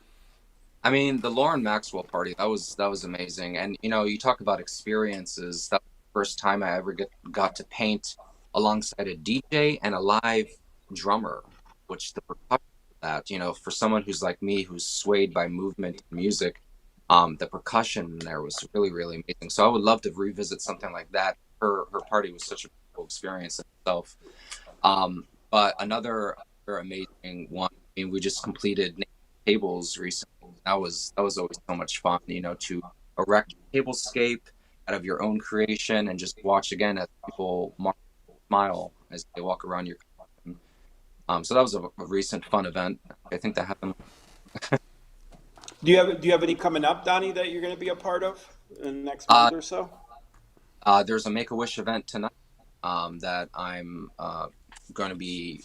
I mean, the Lauren Maxwell party, that was amazing. And you talk about experiences. That was the first time I ever got to paint alongside a DJ and a live drummer, which the percussion of that, for someone who's like me, who's swayed by movement and music, the percussion there was really, really amazing. So I would love to revisit something like that. Her party was such a cool experience in itself. But another amazing one, I mean, we just completed tables recently. That was always so much fun, to erect a tablescape out of your own creation and just watch again as people smile as they walk around your kitchen. So that was a recent fun event. I think that happened. Do you have any coming up, Donnie, that you're going to be a part of in the next month or so? There's a Make-A-Wish event tonight that I'm going to be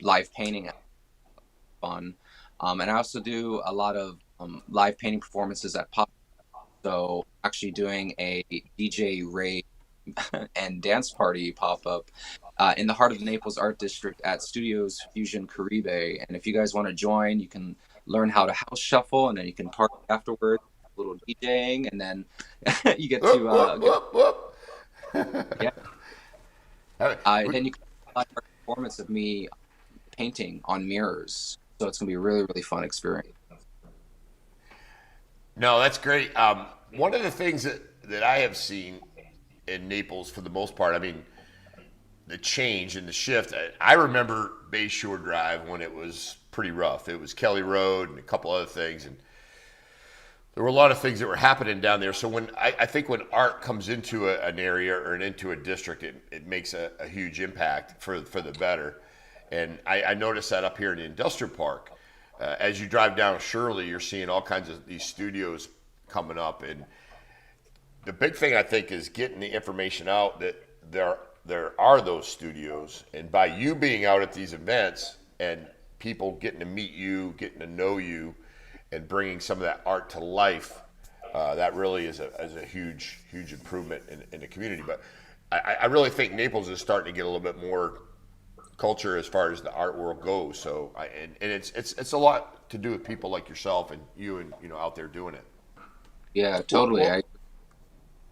live painting at. Fun. And I also do a lot of live painting performances at Pop. So actually doing a DJ rave and dance party pop-up in the heart of the Naples Art District at Studios Fusion Caribe. And if you guys want to join, you can learn how to house shuffle, and then you can party afterwards, a little DJing, and then you get to yeah. Then you can have a performance of me painting on mirrors. So it's gonna be a really, really fun experience. No, that's great. One of the things that I have seen in Naples, for the most part, I mean, the change and the shift. I remember Bayshore Drive when it was pretty rough. It was Kelly Road and a couple other things, and there were a lot of things that were happening down there. So when I think when art comes into an area or into a district, it makes a huge impact for the better. And I noticed that up here in the industrial park. As you drive down Shirley, you're seeing all kinds of these studios coming up. And the big thing, I think, is getting the information out that there are those studios. And by you being out at these events and people getting to meet you, getting to know you, and bringing some of that art to life, that really is a huge, huge improvement in the community. But I really think Naples is starting to get a little bit more culture as far as the art world goes. So, and it's a lot to do with people like yourself and you and out there doing it. Yeah, totally.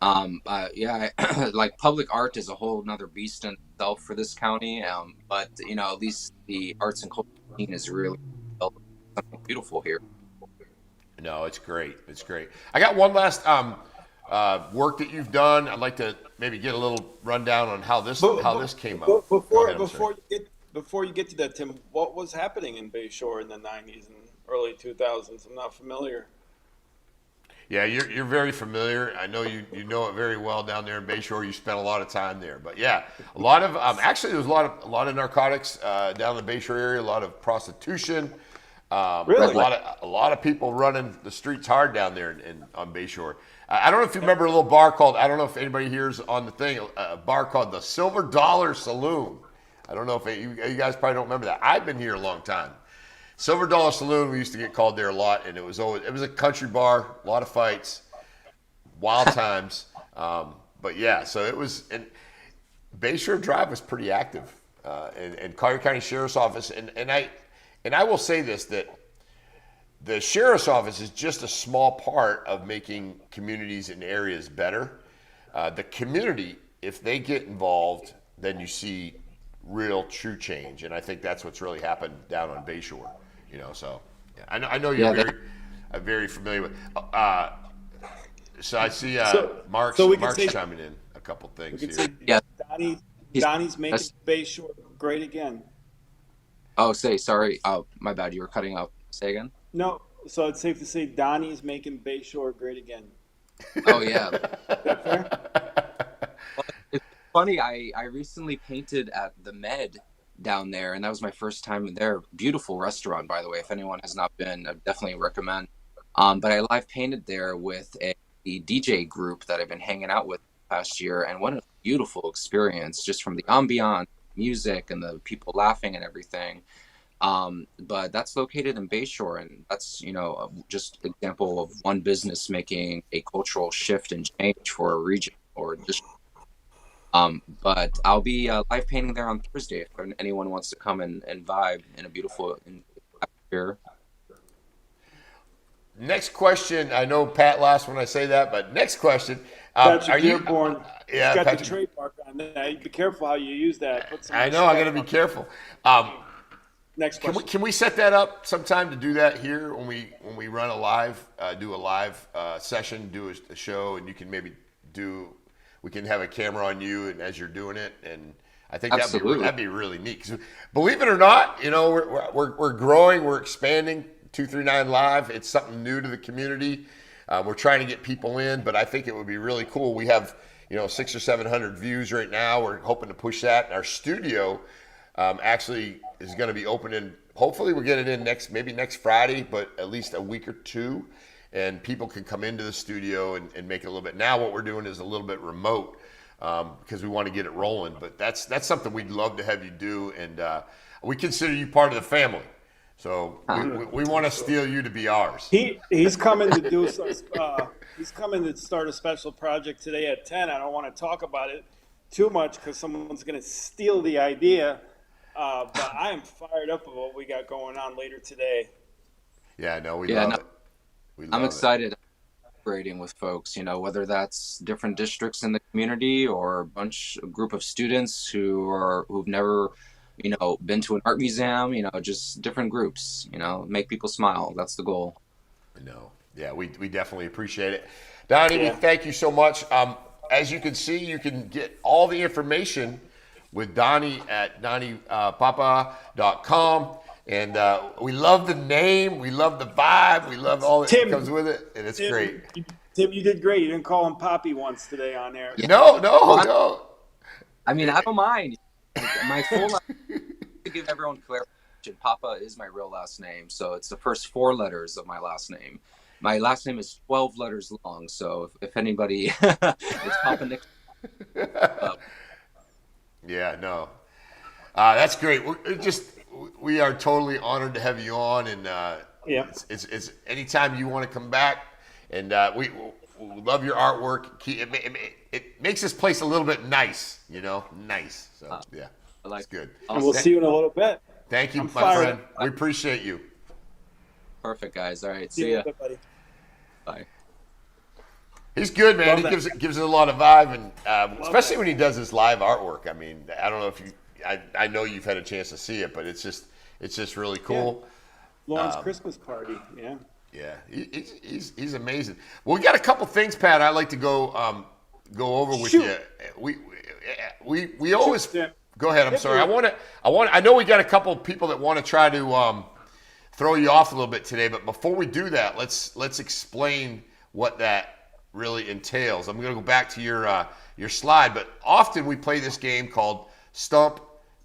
Like public art is a whole nother beast in itself for this county. But at least the arts and culture scene is really something beautiful here. No, it's great. It's great. I got one last work that you've done. I'd like to maybe get a little rundown on how this came up. Before you get to that, Tim, what was happening in Bayshore in the 90s and early 2000s? I'm not familiar. Yeah, you're very familiar. I know you know it very well down there in Bayshore. You spent a lot of time there. But yeah, a lot of actually there was a lot of narcotics down in the Bayshore area. A lot of prostitution. Really? A lot of people running the streets hard down there on Bayshore. I don't know if you remember a little bar called, I don't know if anybody here's on the thing, a bar called the Silver Dollar Saloon. I don't know if you guys probably don't remember that. I've been here a long time. Silver Dollar Saloon, we used to get called there a lot, and it was a country bar, a lot of fights, wild times. But yeah, so it was, and Bayshore Drive was pretty active, and Collier County Sheriff's Office, and I will say this, that the Sheriff's Office is just a small part of making communities and areas better. The community, if they get involved, then you see real true change, and I think that's what's really happened down on Bayshore. So yeah, I know you're very familiar with. So I see Mark's chiming in a couple things here. Yeah, Donnie's making Bayshore great again. Oh, sorry. Oh, my bad. You were cutting out. Say again. No, so it's safe to say Donnie's making Bayshore great again. Oh yeah. Is that fair? Well, it's funny. I recently painted at the Med down there, and that was my first time there. Beautiful restaurant, by the way. If anyone has not been, I definitely recommend. But I live painted there with a DJ group that I've been hanging out with last year, and what a beautiful experience, just from the ambiance, music, and the people laughing and everything. But that's located in Bayshore, and that's just an example of one business making a cultural shift and change for a region or district. But I'll be live painting there on Thursday if anyone wants to come and vibe in a beautiful atmosphere. Next question. I know Pat laughs when I say that, but next question. Patrick Are you Dearborn, yeah, got Patrick, the trademark on that. Be careful how you use that. Put some I know. I got to be careful. Next question. Can we set that up sometime to do that here when we run a live, do a live session, do a show, and you can maybe we can have a camera on you and as you're doing it, and I think that'd be really neat. 'Cause believe it or not, we're growing, we're expanding. 239 Live, it's something new to the community. We're trying to get people in, but I think it would be really cool. We have 600 or 700 views right now. We're hoping to push that. And our studio actually is going to be opening. Hopefully we'll get it in maybe next Friday, but at least a week or two, and people can come into the studio and make it a little bit. Now what we're doing is a little bit remote because we want to get it rolling. But that's something we'd love to have you do, and we consider you part of the family. So we want to steal you to be ours. He's coming to do he's coming to start a special project today at 10. I don't want to talk about it too much because someone's going to steal the idea. But I am fired up about what we got going on later today. Yeah, no, we love it. I'm excited collaborating with folks, whether that's different districts in the community or a group of students who've never been to an art museum, just different groups, make people smile. That's the goal. No. Yeah, we definitely appreciate it. Dani, we thank you so much. As you can see, you can get all the information with Dani at DaniPapa.com. And we love the name. We love the vibe. We love all that comes with it. And it's great. Tim, you did great. You didn't call him Poppy once today on there. No. I mean, I don't mind. My full name, to give everyone clarification, Papa is my real last name, so it's the first 4 letters of my last name. My last name is 12 letters long, so if anybody, it's Papa Nick. Yeah, no, that's great. We are totally honored to have you on, and it's anytime you want to come back, and we love your artwork. It makes this place a little bit nice, nice. So yeah, it's good. And we'll see you in a little bit. Thank you, my friend. We appreciate you. Perfect, guys. All right, see ya. Everybody. Bye. He's good, man. He gives it a lot of vibe, and especially when he does his live artwork. I mean, I don't know if I know you've had a chance to see it, but it's just really cool. Yeah. Lauren's Christmas party, yeah. Yeah, he's amazing. Well, we got a couple things, Pat. I'd like to go over with you. We always go ahead. I'm sorry. I know we got a couple of people that want to try to throw you off a little bit today, but before we do that, let's explain what that really entails. I'm going to go back to your slide, but often we play this game called Stump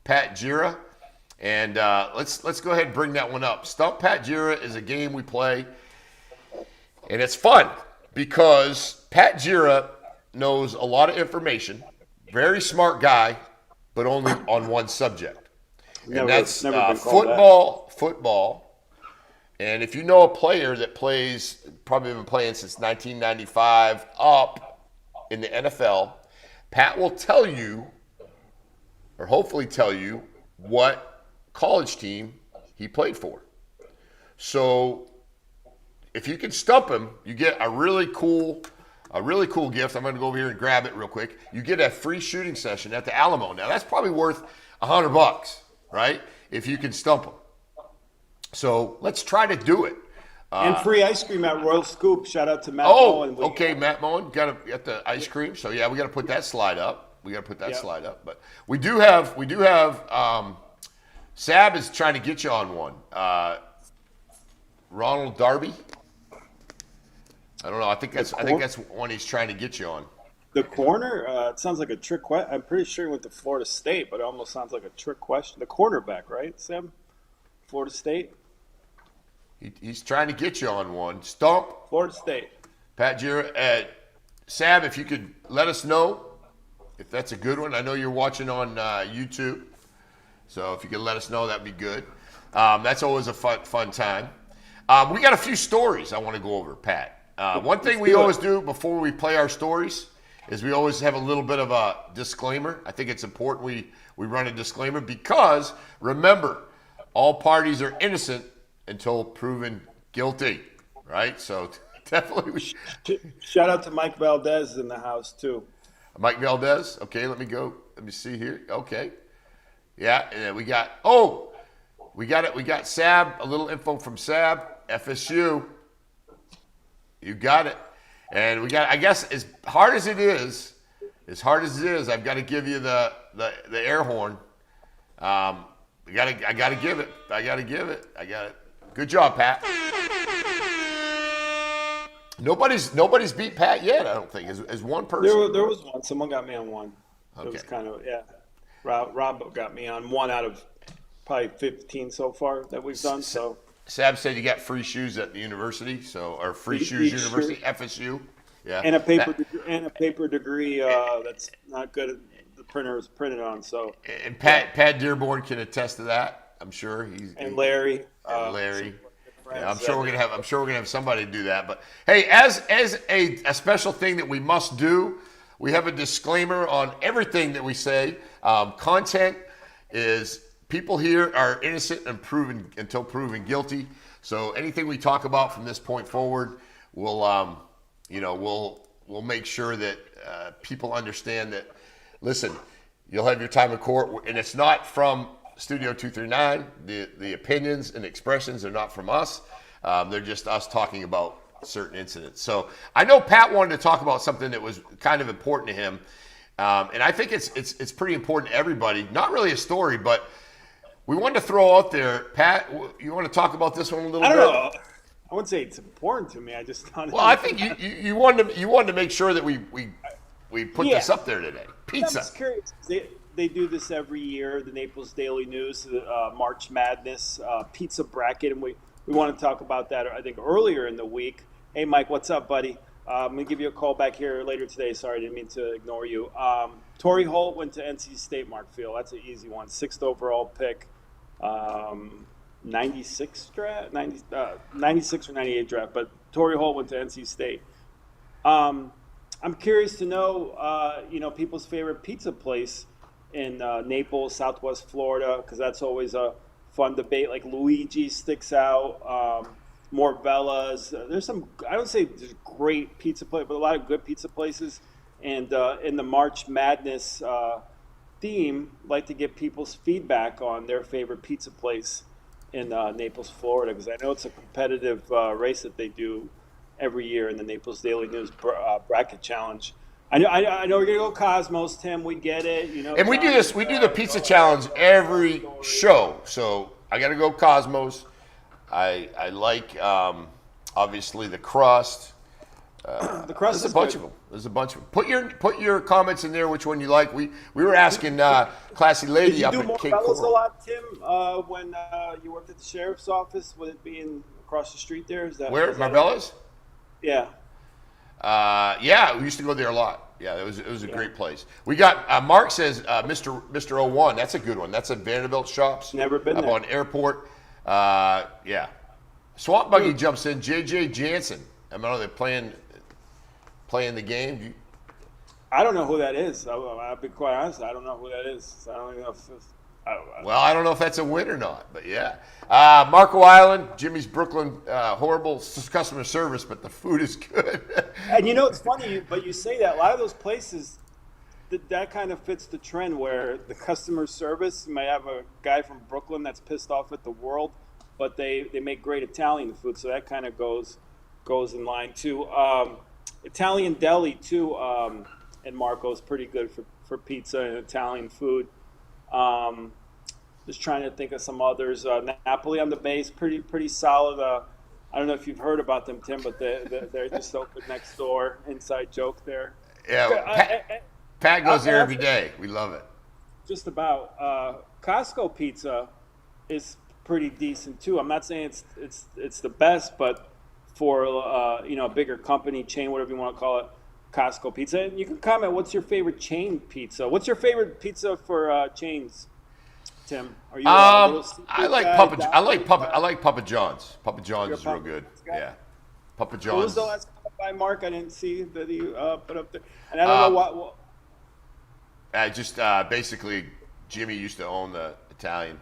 Pat Jira. And let's go ahead and bring that one up. Stump Pat Jira is a game we play, and it's fun because Pat Jira knows a lot of information, very smart guy, but only on one subject. And that's football. And if you know a player that plays, probably been playing since 1995 up in the NFL, Pat will tell you or hopefully tell you what college team he played for. So if you can stump him, you get a really cool gift. I'm going to go over here and grab it real quick. You get a free shooting session at the Alamo. Now that's probably worth $100, right? If you can stump him. So let's try to do it. And free ice cream at Royal Scoop. Shout out to Matt Oh, Moen. okay, Matt Moen got the ice cream. So yeah, we got to put that slide up. Slide up. But we do have. Sab is trying to get you on one. Ronald Darby. I don't know. I think that's one he's trying to get you on. The corner. It sounds like a trick question. I'm pretty sure he went to Florida State, but it almost sounds like a trick question. The cornerback, right, Sam? Florida State. He's trying to get you on one. Stump. Florida State. Pat Jira. Sam, if you could let us know if that's a good one. I know you're watching on YouTube. So if you could let us know, that'd be good. That's always a fun time. We got a few stories I want to go over, Pat. One thing we always do before we play our stories is we always have a little bit of a disclaimer. I think it's important we run a disclaimer because, remember, all parties are innocent until proven guilty, right? So definitely. Shout out to Mike Valdez in the house too. Mike Valdez. Okay, let me go. Let me see here. Okay, yeah, and then we got it. We got Sab. A little info from Sab. FSU. You got it. And we got. I guess as hard as it is, I've got to give you the air horn. I gotta give it. I got it. Good job, Pat. Nobody's beat Pat yet, I don't think. As one person. There was one. Someone got me on one. Okay. It was kind of Rob got me on one out of probably 15 so far that we've done. So Sab said you got free shoes at the university, or free shoes university, FSU. Yeah. And a paper degree that's not good. The printer is printed on. So and Pat Dearborn can attest to that. I'm sure Larry. Larry. Yeah, I'm sure we're gonna have somebody do that. But hey, as a special thing that we must do, we have a disclaimer on everything that we say. Content is people here are innocent until proven guilty. So anything we talk about from this point forward, we'll make sure that people understand that. Listen, you'll have your time in court, and it's not from Studio 239. The opinions and expressions are not from us. They're just us talking about certain incidents. So I know Pat wanted to talk about something that was kind of important to him, and I think it's pretty important to everybody. Not really a story, but we wanted to throw out there. Pat, you want to talk about this one a little bit? I don't know. I wouldn't say it's important to me. I just thought. Well, I think you wanted to make sure that we put this up there today. Pizza. I'm just curious. They do this every year, the Naples Daily News, March Madness pizza bracket, and we want to talk about that, I think, earlier in the week. Hey, Mike, what's up, buddy? I'm going to give you a call back here later today. Sorry, I didn't mean to ignore you. Torrey Holt went to NC State, Markfield. That's an easy one. 6th overall pick, 96 draft, 96 or 98 draft, but Torrey Holt went to NC State. I'm curious to know, people's favorite pizza place in Naples, Southwest Florida, because that's always a fun debate. Like Luigi sticks out, Morbella's. There's some, I don't say there's great pizza place, but a lot of good pizza places. And in the March Madness theme, like to get people's feedback on their favorite pizza place in Naples, Florida, because I know it's a competitive race that they do every year in the Naples Daily News bracket challenge. I know we're gonna go Cosmos, Tim. We get it, And we do this. We do the pizza challenge every show. So I got to go Cosmos. I like obviously the crust. The crust. There's a bunch of them. There's a bunch of them. Put your comments in there. Which one you like? We were asking Classy Lady Did you up do at Cape Morbella's a Coral. lot, Tim? When you worked at the sheriff's office, would it be across the street there? Is that Where Marbella's? Yeah. Yeah, we used to go there a lot. Yeah, it was a great place. We got Mark says Mr. 01. That's a good one. That's at Vanderbilt Shops. Never been up there. on Airport. Yeah. Swamp Buggy jumps in. JJ Jansen. I don't know they're playing the game. I don't know who that is. I'll be quite honest. I don't know who that is. I don't even know if Well, I don't know if that's a win or not, but yeah. Marco Island, Jimmy's Brooklyn, horrible customer service, but the food is good. And it's funny, but you say that a lot of those places, that kind of fits the trend where the customer service, you might have a guy from Brooklyn that's pissed off at the world, but they make great Italian food, so that kind of goes in line too. Italian deli too, and Marco's pretty good for pizza and Italian food. Just trying to think of some others. Napoli on the base, pretty solid. I don't know if you've heard about them, Tim, but they're just open next door. Inside joke there. Yeah, Pat goes there every day. We love it. Just about. Costco pizza is pretty decent too. I'm not saying it's the best, but for a bigger company, chain, whatever you want to call it, Costco pizza. And you can comment, what's your favorite chain pizza? What's your favorite pizza for chains, Tim? Are you I like Papa John's. Papa John's is real good. Yeah. Papa John's. What was the last one by Mark? I didn't see that he put up there. And I don't know what basically Jimmy used to own the Italian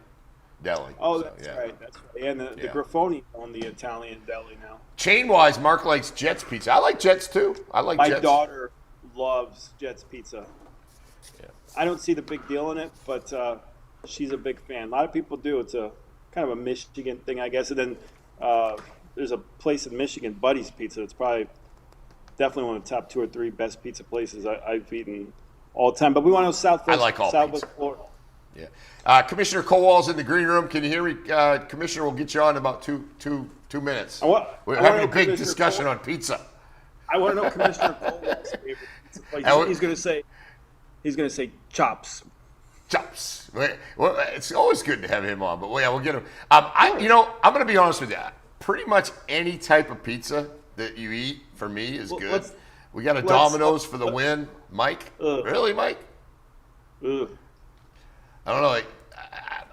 deli. Oh, that's right. That's right. And the Grifoni own the Italian deli now. Chain-wise, Mark likes Jets Pizza. I like Jets, too. My daughter loves Jets Pizza. Yeah. I don't see the big deal in it, but she's a big fan. A lot of people do. It's a kind of a Michigan thing, I guess. And then there's a place in Michigan, Buddy's Pizza. It's definitely one of the top 2 or 3 best pizza places I've eaten all the time. But we want to know Southwest Florida. Yeah. Commissioner Kowal's in the green room. Can you hear me? Commissioner, we'll get you on in about two minutes. We're having a big discussion on pizza. I want to know Commissioner Kowal's favorite pizza place. He's going to say chops. Chops. Well, it's always good to have him on, but we'll get him. I'm going to be honest with you. Pretty much any type of pizza that you eat for me is good. We got a Domino's for the win, Mike. Really, Mike? Ugh. I don't know.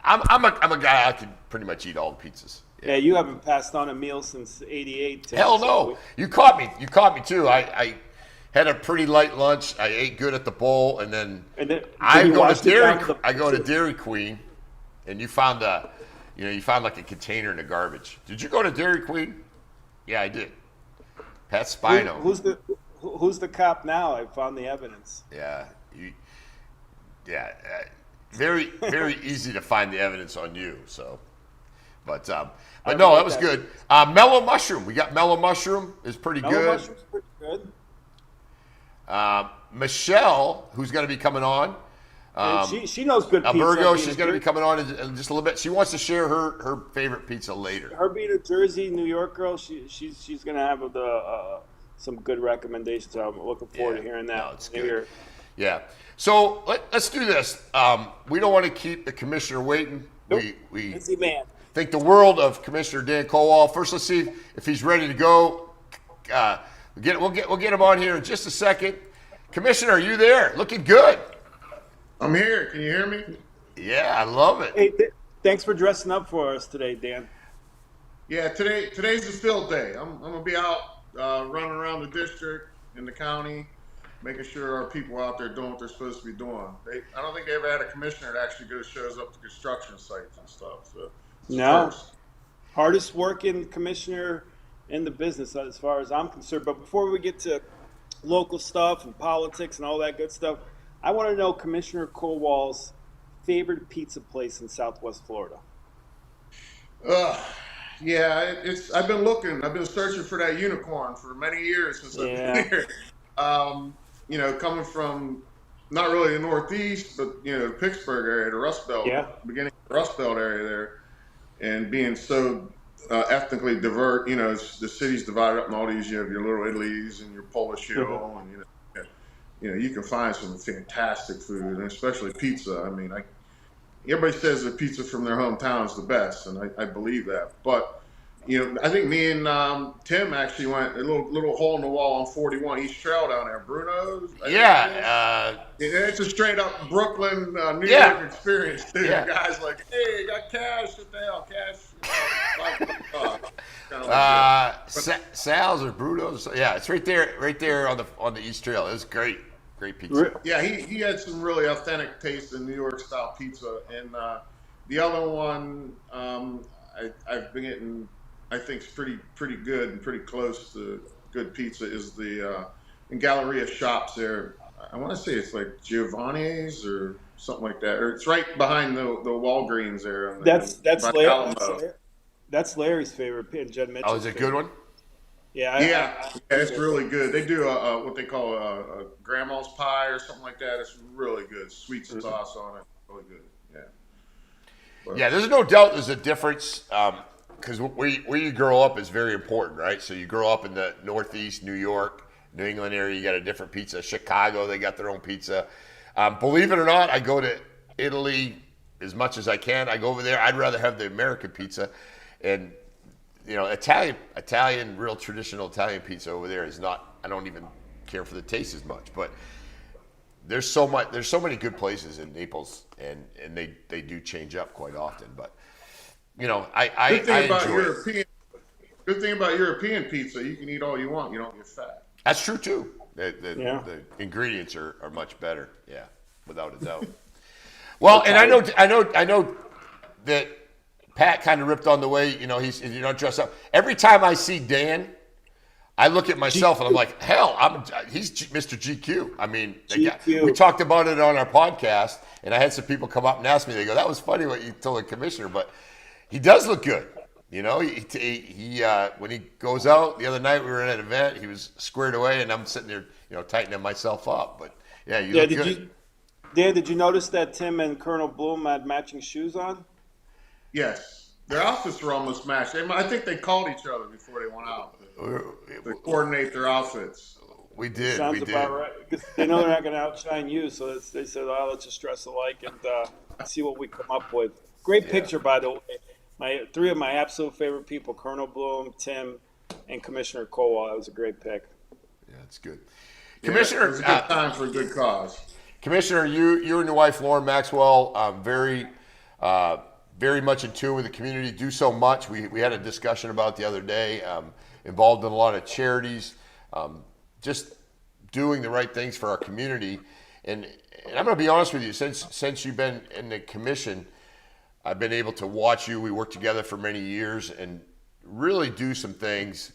I'm a guy. I can pretty much eat all the pizzas. Yeah, you haven't passed on a meal since '88. Hell no. You caught me. You caught me too. I had a pretty light lunch. I ate good at the bowl, and then I go to Dairy Queen, and you found like a container in the garbage. Did you go to Dairy Queen? Yeah, I did. Pat Spino. Who's the cop now? I found the evidence. Yeah. Very, very easy to find the evidence on you. So, but no, that was good. Mellow Mushroom. We got Mellow Mushroom is pretty good. Mellow Mushroom's pretty good. Michelle, who's going to be coming on. She knows good pizza. Albergo, she's going to be coming on in just a little bit. She wants to share her favorite pizza later. Her being a Jersey, New York girl, she's going to have some good recommendations. So I'm looking forward to hearing that. No, it's good. Yeah. So let's do this. We don't want to keep the commissioner waiting. Nope. We busy man. Think the world of Commissioner Dan Kowal. First, let's see if he's ready to go. We'll get him on here in just a second. Commissioner, are you there? Looking good. I'm here. Can you hear me? Yeah, I love it. Hey, thanks for dressing up for us today, Dan. Yeah, today's a field day. I'm gonna be out running around the district in the county, making sure our people out there doing what they're supposed to be doing. I don't think they ever had a commissioner that actually shows up to construction sites and stuff. So no, hardest working commissioner in the business as far as I'm concerned. But before we get to local stuff and politics and all that good stuff, I want to know Commissioner Kowal's favorite pizza place in Southwest Florida. Yeah, I've been searching for that unicorn for many years since I've been here. Coming from not really the Northeast, but the Pittsburgh area, the Rust Belt, beginning of the Rust Belt area there, and being so ethnically diverse. The city's divided up in all these. You have your Little Italy's and your Polish Hill, and you can find some fantastic food, and especially pizza. I mean, everybody says that pizza from their hometown is the best, and I believe that. But I think me and Tim actually went a little hole in the wall on 41 East Trail down there, Bruno's. It's a straight up Brooklyn, New York experience. Dude. Yeah. Guys like, hey, got cash? What the hell, cash? Sal's or Bruno's. Yeah, it's right there on the East Trail. It's great. Great pizza. Yeah, he had some really authentic taste in New York style pizza, and the other one I've been getting, I think, is pretty good and pretty close to good pizza is the in Galleria Shops there. I want to say it's like Giovanni's or something like that, or it's right behind the Walgreens there. That's Larry's favorite, and Jen Mitchell's. Oh, is it a good one? Yeah, it's really good. They do what they call a grandma's pie or something like that. It's really good. Sweet sauce on it. Really good. Yeah. Yeah, there's no doubt there's a difference because where you grow up is very important, right? So you grow up in the Northeast, New York, New England area, you got a different pizza. Chicago, they got their own pizza. Believe it or not, I go to Italy as much as I can. I go over there. I'd rather have the American pizza. And, you know, Italian, real traditional Italian pizza over there is not, I don't even care for the taste as much. But there's so many good places in Naples, and they do change up quite often. But, you know, I enjoy it. Good thing about European pizza, you can eat all you want. You don't get fat. That's true too. The ingredients are much better. Yeah, without a doubt. Well, and I know that Pat kind of ripped on the way, you know, he's, you know, dress up. Every time I see Dan, I look at myself and I'm like, hell, he's Mr. GQ. I mean, we talked about it on our podcast, and I had some people come up and ask me. They go, "That was funny what you told the commissioner," but he does look good. You know, he when he goes out, the other night we were at an event, he was squared away, and I'm sitting there, you know, tightening myself up. But yeah, you look good. Dan, did you notice that Tim and Colonel Bloom had matching shoes on? Yes, their outfits were almost matched. I think they called each other before they went out to coordinate their outfits. We did. Sounds about right. Because they know they're not going to outshine you, so they said, "Oh, let's just dress alike and see what we come up with." Great picture, by the way. Three of my absolute favorite people: Colonel Bloom, Tim, and Commissioner Kowal. That was a great pick. Yeah, it's good. Yeah, Commissioner, it was a good time for a good cause. Commissioner, you and your wife Lauren Maxwell, very much in tune with the community. Do so much. We had a discussion about it the other day. Involved in a lot of charities, just doing the right things for our community. And I'm going to be honest with you. Since you've been in the commission, I've been able to watch you. We worked together for many years and really do some things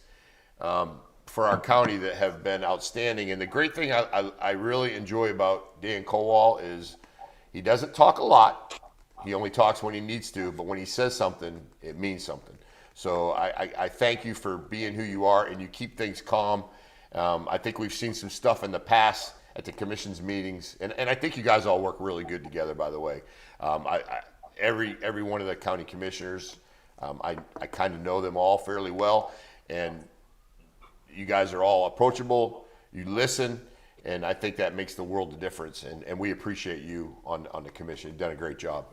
for our county that have been outstanding. And the great thing I really enjoy about Dan Kowal is he doesn't talk a lot. He only talks when he needs to, but when he says something, it means something. So I thank you for being who you are, and you keep things calm. I think we've seen some stuff in the past at the commission's meetings, and I think you guys all work really good together, by the way. Every one of the county commissioners, I kind of know them all fairly well, and you guys are all approachable. You listen, and I think that makes the world of difference, and we appreciate you on the commission. You've done a great job.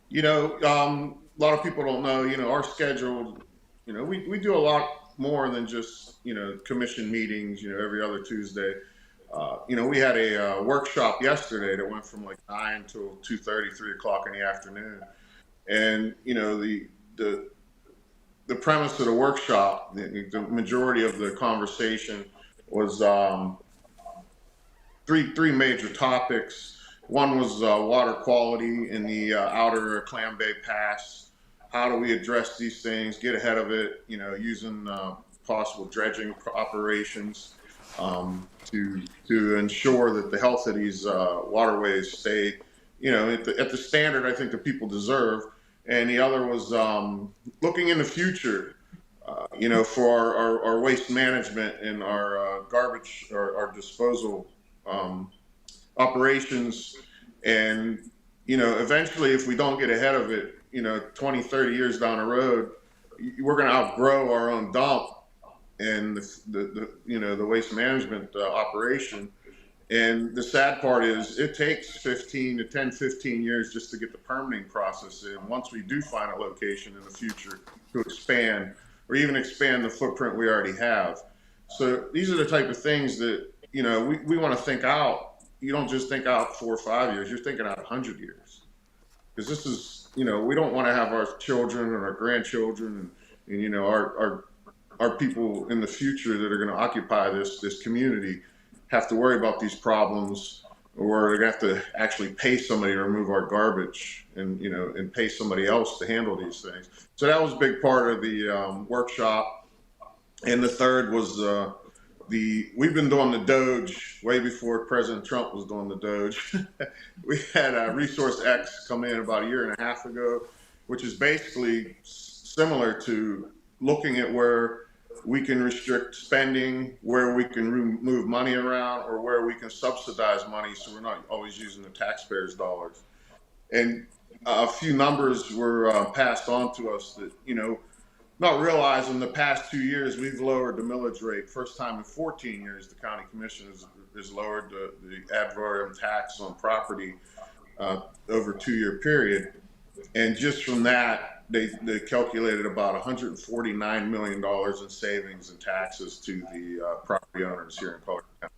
You know, a lot of people don't know, you know, our schedule, you know, we do a lot more than just, you know, commission meetings, you know, every other Tuesday. You know, we had a workshop yesterday that went from like 9 till 2:30, 3 o'clock in the afternoon. And, you know, the premise of the workshop, the majority of the conversation was three major topics. One was water quality in the outer Clam Bay Pass. How do we address these things, get ahead of it, you know, using possible dredging operations to ensure that the health of these waterways stay, you know, at the standard I think that people deserve. And the other was looking in the future, you know, for our waste management and our garbage, our disposal operations. And, you know, eventually if we don't get ahead of it, you know, 20, 30 years down the road, we're going to outgrow our own dump and the waste management operation. And the sad part is it takes 15 years just to get the permitting process in. Once we do find a location in the future to expand or even expand the footprint we already have. So these are the type of things that, you know, we want to think out. You don't just think out 4 or 5 years, you're thinking out 100 years. Because this is, you know, we don't want to have our children and our grandchildren and you know, our people in the future that are going to occupy this community have to worry about these problems, or they have to actually pay somebody to remove our garbage, and and pay somebody else to handle these things. So that was a big part of the workshop. And the third was we've been doing the Doge way before President Trump was doing the Doge. We had Resource X come in about a year and a half ago, which is basically similar to looking at where we can restrict spending, where we can move money around, or where we can subsidize money so we're not always using the taxpayers' dollars. And a few numbers were passed on to us that, not realizing the past 2 years we've lowered the millage rate. First time in 14 years the county commission has lowered the ad valorem tax on property over a 2-year period. And just from that, they calculated about $149 million in savings and taxes to the property owners here in Collier County.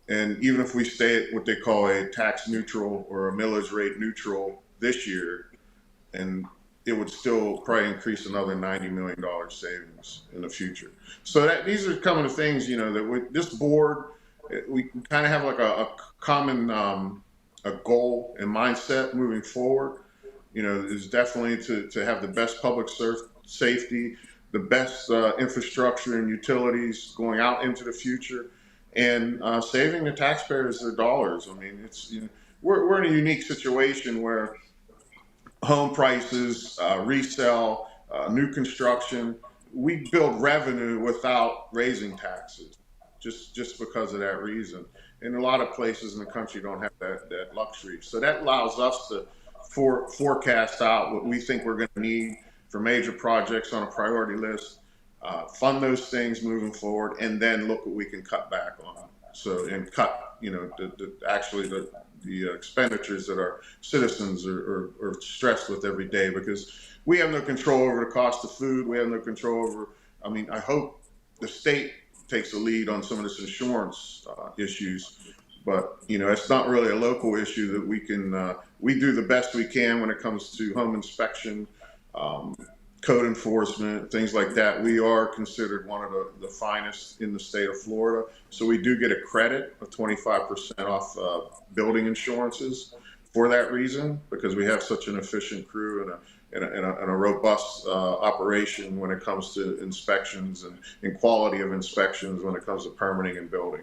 And even if we stay at what they call a tax neutral or a millage rate neutral this year, and it would still probably increase another $90 million savings in the future. So these are kind of the things, that with this board, we kind of have like a common a goal and mindset moving forward. Is definitely to have the best public safety, the best infrastructure and utilities going out into the future, and saving the taxpayers their dollars. I mean, it's we're in a unique situation where home prices, resale, new construction, we build revenue without raising taxes, just because of that reason. And a lot of places in the country don't have that luxury. So that allows us to forecast out what we think we're going to need for major projects on a priority list, fund those things moving forward, and then look what we can cut back on. So, and cut, the expenditures that our citizens are stressed with every day, because we have no control over the cost of food. We have no control over, I hope the state takes a lead on some of this insurance issues, but it's not really a local issue that we can, we do the best we can when it comes to home inspection, code enforcement, things like that. We are considered one of the finest in the state of Florida. So we do get a credit of 25% off building insurances for that reason, because we have such an efficient crew and a robust operation when it comes to inspections and quality of inspections when it comes to permitting and building.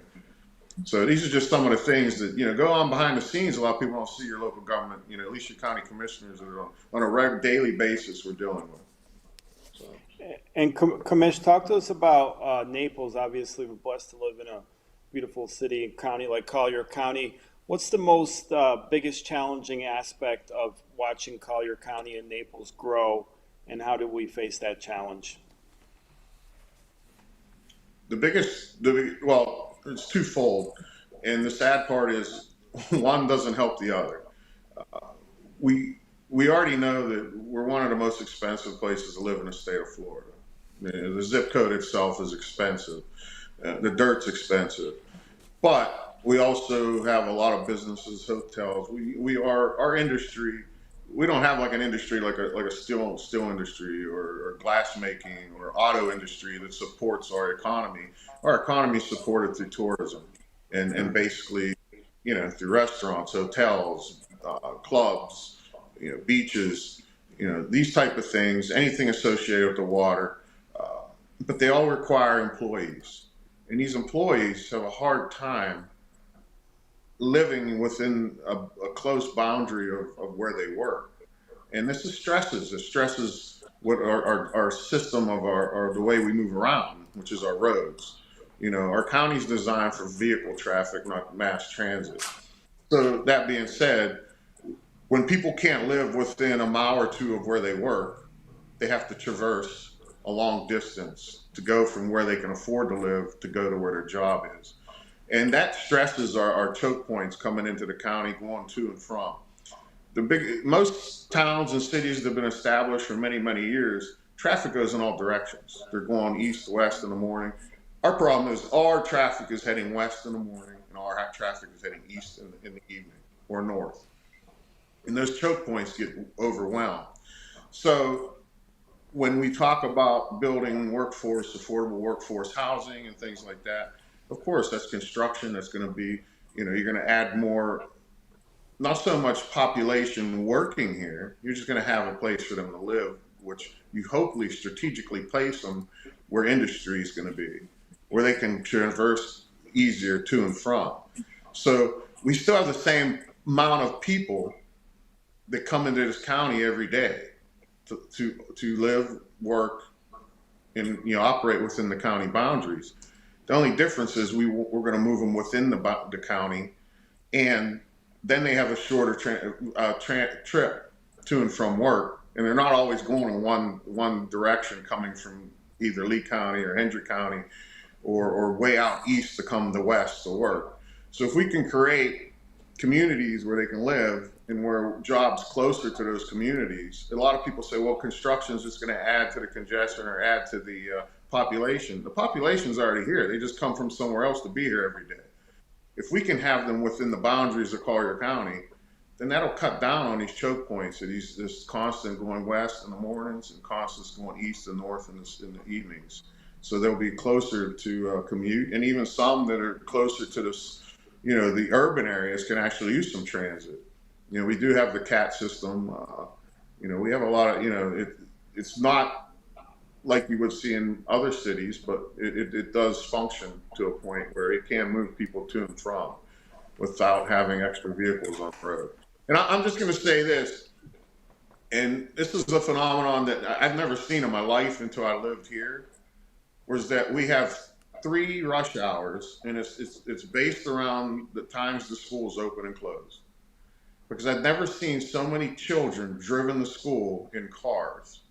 So these are just some of the things that, go on behind the scenes. A lot of people don't see your local government, at least your county commissioners that are on a daily basis we're dealing with. And Commish, talk to us about Naples. Obviously, we're blessed to live in a beautiful city and county like Collier County. What's the most biggest challenging aspect of watching Collier County and Naples grow, and how do we face that challenge? Well, it's twofold, and the sad part is one doesn't help the other. We already know that we're one of the most expensive places to live in the state of Florida. The zip code itself is expensive. The dirt's expensive. But we also have a lot of businesses, hotels. Our industry, we don't have like an industry like a steel industry or glass making or auto industry that supports our economy. Our economy is supported through tourism and basically, through restaurants, hotels, clubs, beaches, these type of things, anything associated with the water, but they all require employees. And these employees have a hard time living within a close boundary of where they work. And this is stresses. It stresses what our system of the way we move around, which is our roads. Our county's designed for vehicle traffic, not mass transit. So that being said, when people can't live within a mile or two of where they work, they have to traverse a long distance to go from where they can afford to live to go to where their job is. And that stresses our choke points coming into the county, going to and from. Most towns and cities that have been established for many, many years, traffic goes in all directions. They're going east, west in the morning. Our problem is our traffic is heading west in the morning and our traffic is heading east in the evening or north. And those choke points get overwhelmed. So when we talk about building affordable workforce housing and things like that, Of course, that's construction. That's going to be, you're going to add more, not so much population working here. You're just going to have a place for them to live, which you hopefully strategically place them where industry is going to be, where they can traverse easier to and from. So we still have the same amount of people that come into this county every day to live, work, and operate within the county boundaries. The only difference is we're going to move them within the county, and then they have a shorter trip to and from work, and they're not always going in one direction, coming from either Lee County or Hendry County, or way out east to come to west to work. So if we can create communities where they can live and where jobs closer to those communities, a lot of people say, well, construction is just going to add to the congestion or add to the population. The population's already here. They just come from somewhere else to be here every day. If we can have them within the boundaries of Collier County, then that'll cut down on these choke points, this constant going west in the mornings and constant going east and north in the evenings. So they'll be closer to commute, and even some that are closer to the urban areas can actually use some transit. We do have the CAT system. We have a lot of, it's not like you would see in other cities, but it does function to a point where it can move people to and from without having extra vehicles on the road. And I'm just going to say this, and this is a phenomenon that I've never seen in my life until I lived here, was that we have 3 rush hours, and it's based around the times the schools open and close. Because I've never seen so many children driven to school in cars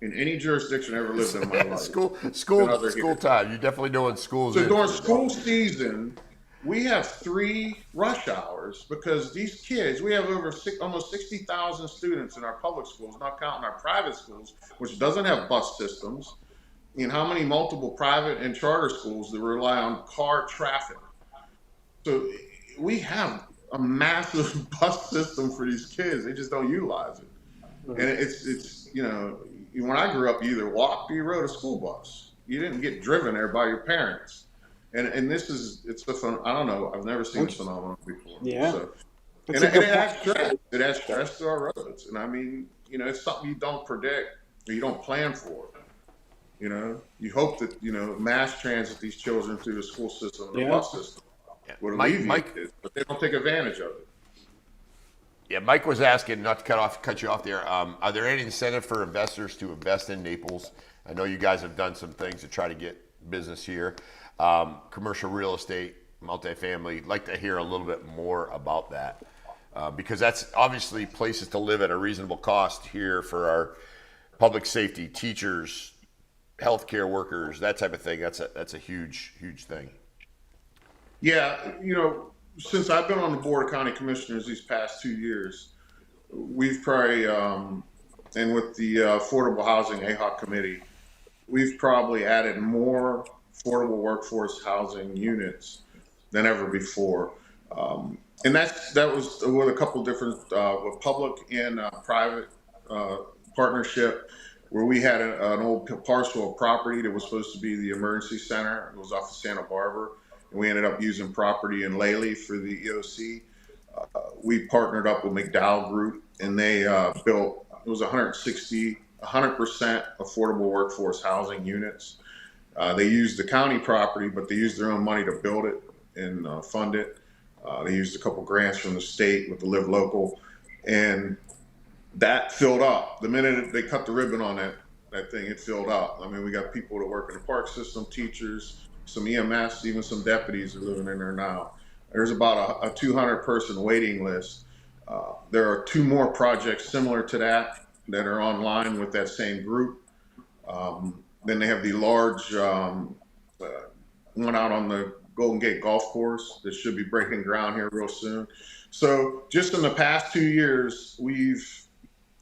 in any jurisdiction I ever lived in my life. School time. You definitely know when school's So during school season, we have 3 rush hours because these kids, we have almost 60,000 students in our public schools, not counting our private schools, which doesn't have bus systems. And how many multiple private and charter schools that rely on car traffic? So we have a massive bus system for these kids. They just don't utilize it. And it's when I grew up, you either walked or you rode a school bus. You didn't get driven there by your parents. And this is, I don't know, I've never seen this phenomenon before. Yeah. So, and it adds stress. It adds stress to our roads. And I mean, it's something you don't predict or you don't plan for. You hope that, mass transit these children through the school system and the bus system would alleviate it, but they don't take advantage of it. Yeah, Mike was asking, not to cut you off there, are there any incentive for investors to invest in Naples? I know you guys have done some things to try to get business here. Commercial real estate, multifamily. I'd like to hear a little bit more about that because that's obviously places to live at a reasonable cost here for our public safety, teachers, healthcare workers, that type of thing. That's a huge thing. Yeah, since I've been on the Board of County Commissioners these past 2 years, we've probably, and with the Affordable Housing AHOC Committee, we've probably added more affordable workforce housing units than ever before. And that was with a couple different, with public and private partnership, where we had an old parcel of property that was supposed to be the emergency center. It was off of Santa Barbara. And we ended up using property in Lely for the EOC. We partnered up with McDowell Group, and they built, it was 100% affordable workforce housing units. They used the county property, but they used their own money to build it and fund it. They used a couple grants from the state with the Live Local, and that filled up. The minute they cut the ribbon on that thing, it filled up. I mean, we got people that work in the park system, teachers, some EMS, even some deputies are living in there now. There's about a 200-person waiting list. There are 2 more projects similar to that are online with that same group. Then they have the large one out on the Golden Gate Golf Course that should be breaking ground here real soon. So just in the past 2 years,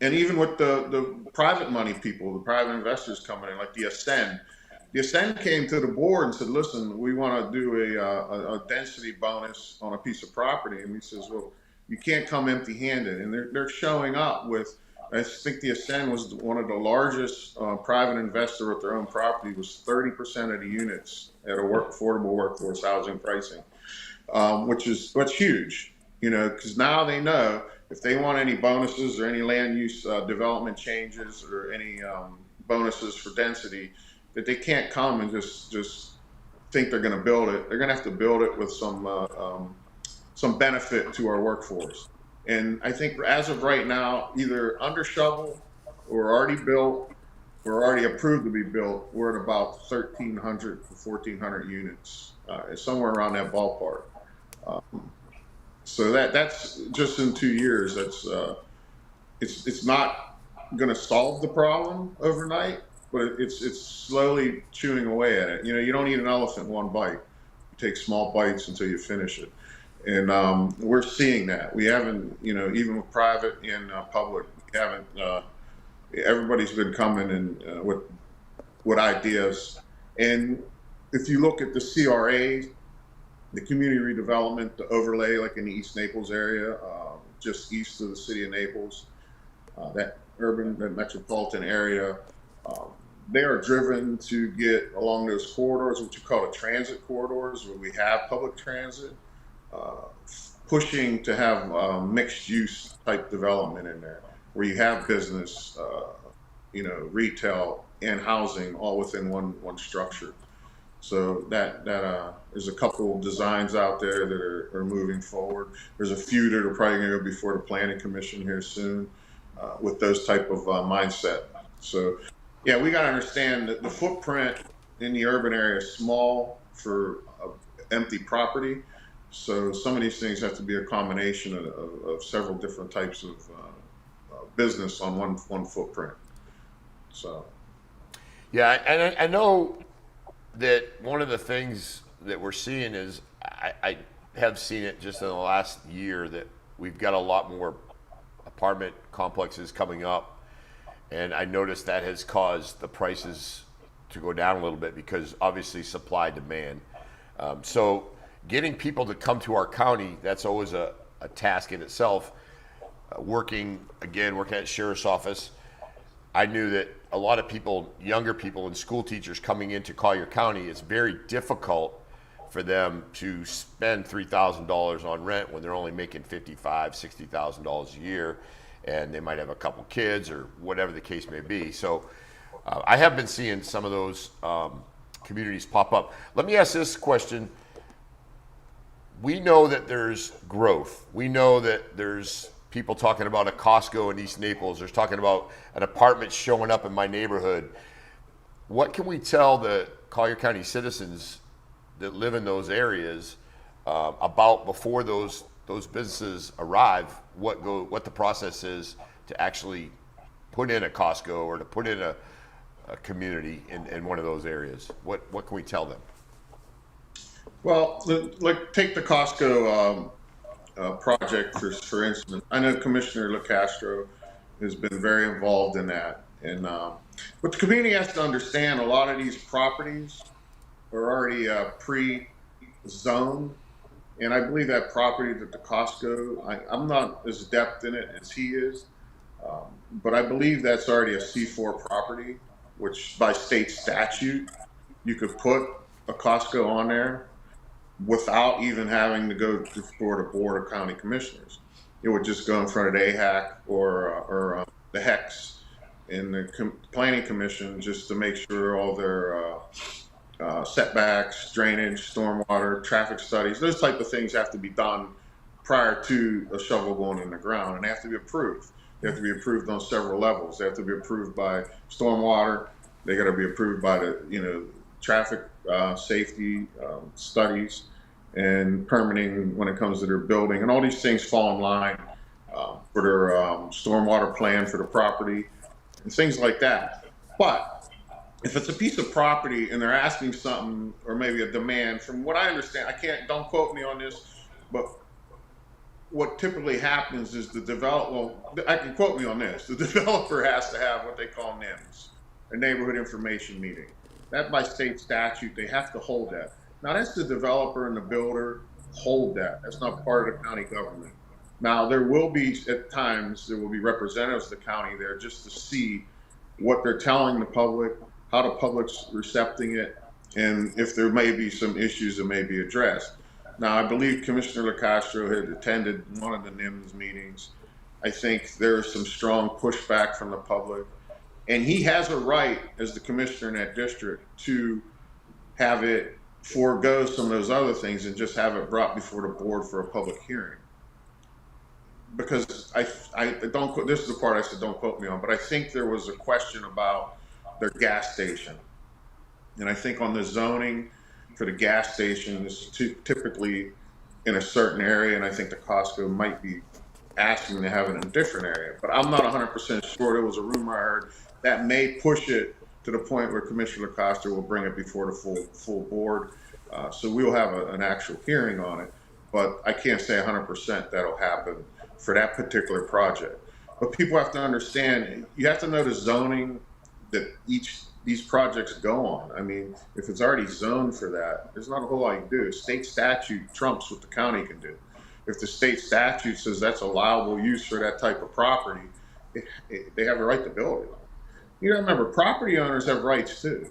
and even with the private money people, the private investors coming in, like the Ascend came to the board and said, listen, we want to do a density bonus on a piece of property. And we says, well, you can't come empty handed. And they're showing up with I think the Ascend was one of the largest private investor with their own property, was 30% of the units at affordable workforce housing pricing, which is huge, because now they know if they want any bonuses or any land use development changes or any bonuses for density, that they can't come and just think they're going to build it. They're going to have to build it with some benefit to our workforce. And I think as of right now, either under shovel or already built or already approved to be built, we're at about 1,300 to 1,400 units. It's somewhere around that ballpark. So that's just in 2 years. That's it's not going to solve the problem overnight, but it's slowly chewing away at it. You don't eat an elephant in one bite. You take small bites until you finish it. And we're seeing that. We haven't, even with private and public, we haven't. Everybody's been coming in with ideas. And if you look at the CRA, the community redevelopment, the overlay, like in the East Naples area, just east of the city of Naples, that metropolitan area, they are driven to get along those corridors, what you call the transit corridors, where we have public transit. Pushing to have mixed use type development in there, where you have business, retail and housing all within one structure. So that there's a couple designs out there that are moving forward. There's a few that are probably going to go before the Planning Commission here soon with those type of mindset. So yeah, we got to understand that the footprint in the urban area is small for empty property. So some of these things have to be a combination of several different types of business on one footprint. So, yeah, and I know that one of the things that we're seeing is I have seen it just in the last year that we've got a lot more apartment complexes coming up, and I noticed that has caused the prices to go down a little bit because obviously supply demand. So getting people to come to our county, that's always a task in itself. Working at sheriff's office, I knew that a lot of people, younger people and school teachers coming into Collier County, it's very difficult for them to spend $3,000 on rent when they're only making $55,000, $60,000 a year, and they might have a couple kids or whatever the case may be. So I have been seeing some of those communities pop up. Let me ask this question. We know that there's growth. We know that there's people talking about a Costco in East Naples. There's talking about an apartment showing up in my neighborhood. What can we tell the Collier County citizens that live in those areas about before those businesses arrive? What the process is to actually put in a Costco or to put in a community in one of those areas? What can we tell them? Well, take the Costco project for instance. I know Commissioner LaCastro has been very involved in that, and but the community has to understand a lot of these properties are already pre-zoned, and I believe that property that the Costco, I'm not as adept in it as he is, but I believe that's already a C4 property, which by state statute you could put a Costco on there without even having to go before the Board of County Commissioners. It would just go in front of the AHAC or the HEX in the Planning Commission just to make sure all their setbacks, drainage, stormwater, traffic studies, those type of things have to be done prior to a shovel going in the ground, and they have to be approved. They have to be approved on several levels. They have to be approved by stormwater. They got to be approved by the traffic safety studies and permitting when it comes to their building, and all these things fall in line for their stormwater plan for the property and things like that. But if it's a piece of property and they're asking something, or maybe a demand, from what I understand, don't quote me on this, but what typically happens is I can quote me on this, the developer has to have what they call NIMS, a neighborhood information meeting. That by state statute, they have to hold that. Now that's the developer and the builder hold that. That's not part of the county government. Now, there will be, at times, there will be representatives of the county there just to see what they're telling the public, how the public's recepting it, and if there may be some issues that may be addressed. Now, I believe Commissioner LaCastro had attended one of the NIMS meetings. I think there's some strong pushback from the public, and he has a right as the commissioner in that district to have it forego some of those other things and just have it brought before the board for a public hearing. Because I don't, this is the part I said don't quote me on, but I think there was a question about their gas station. And I think on the zoning for the gas station is typically in a certain area, and I think the Costco might be asking to have it in a different area. But I'm not 100% sure. There was a rumor I heard that may push it to the point where Commissioner LaCosta will bring it before the full board. So we'll have an actual hearing on it, but I can't say 100% that'll happen for that particular project. But people have to understand, you have to know the zoning that these projects go on. I mean, if it's already zoned for that, there's not a whole lot you can do. State statute trumps what the county can do. If the state statute says that's allowable use for that type of property, they have a right to build it. You gotta remember, property owners have rights too.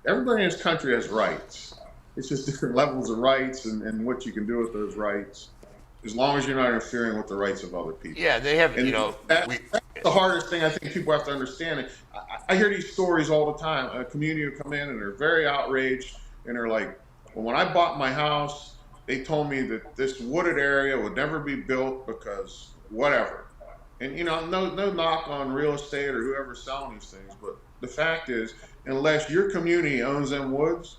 Everybody in this country has rights. It's just different levels of rights and what you can do with those rights, as long as you're not interfering with the rights of other people. Yeah, they have, and that's the hardest thing I think people have to understand. I hear these stories all the time. A community will come in and they're very outraged, and they're like, well, when I bought my house, they told me that this wooded area would never be built because whatever. And no knock on real estate or whoever's selling these things, but the fact is, unless your community owns them woods,